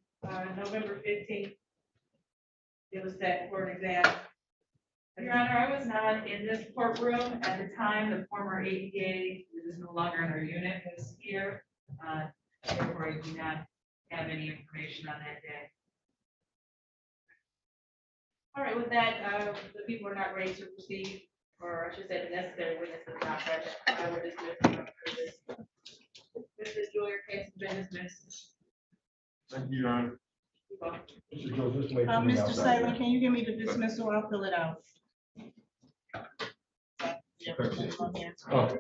November 15th? It was that court exam. Your Honor, I was not in this courtroom at the time. The former APA, who is no longer in our unit, was here. Therefore, I do not have any information on that day. All right, with that, the people are not ready to proceed, or I should say the necessary witness is not present. I will dismiss them for this. Mr. Jewell, your case has been dismissed. Thank you, Your Honor. You're welcome. Mr. Joe, just wait for me Mr. outside. Saban, can you give me the dismissal? I'll fill it out. Okay.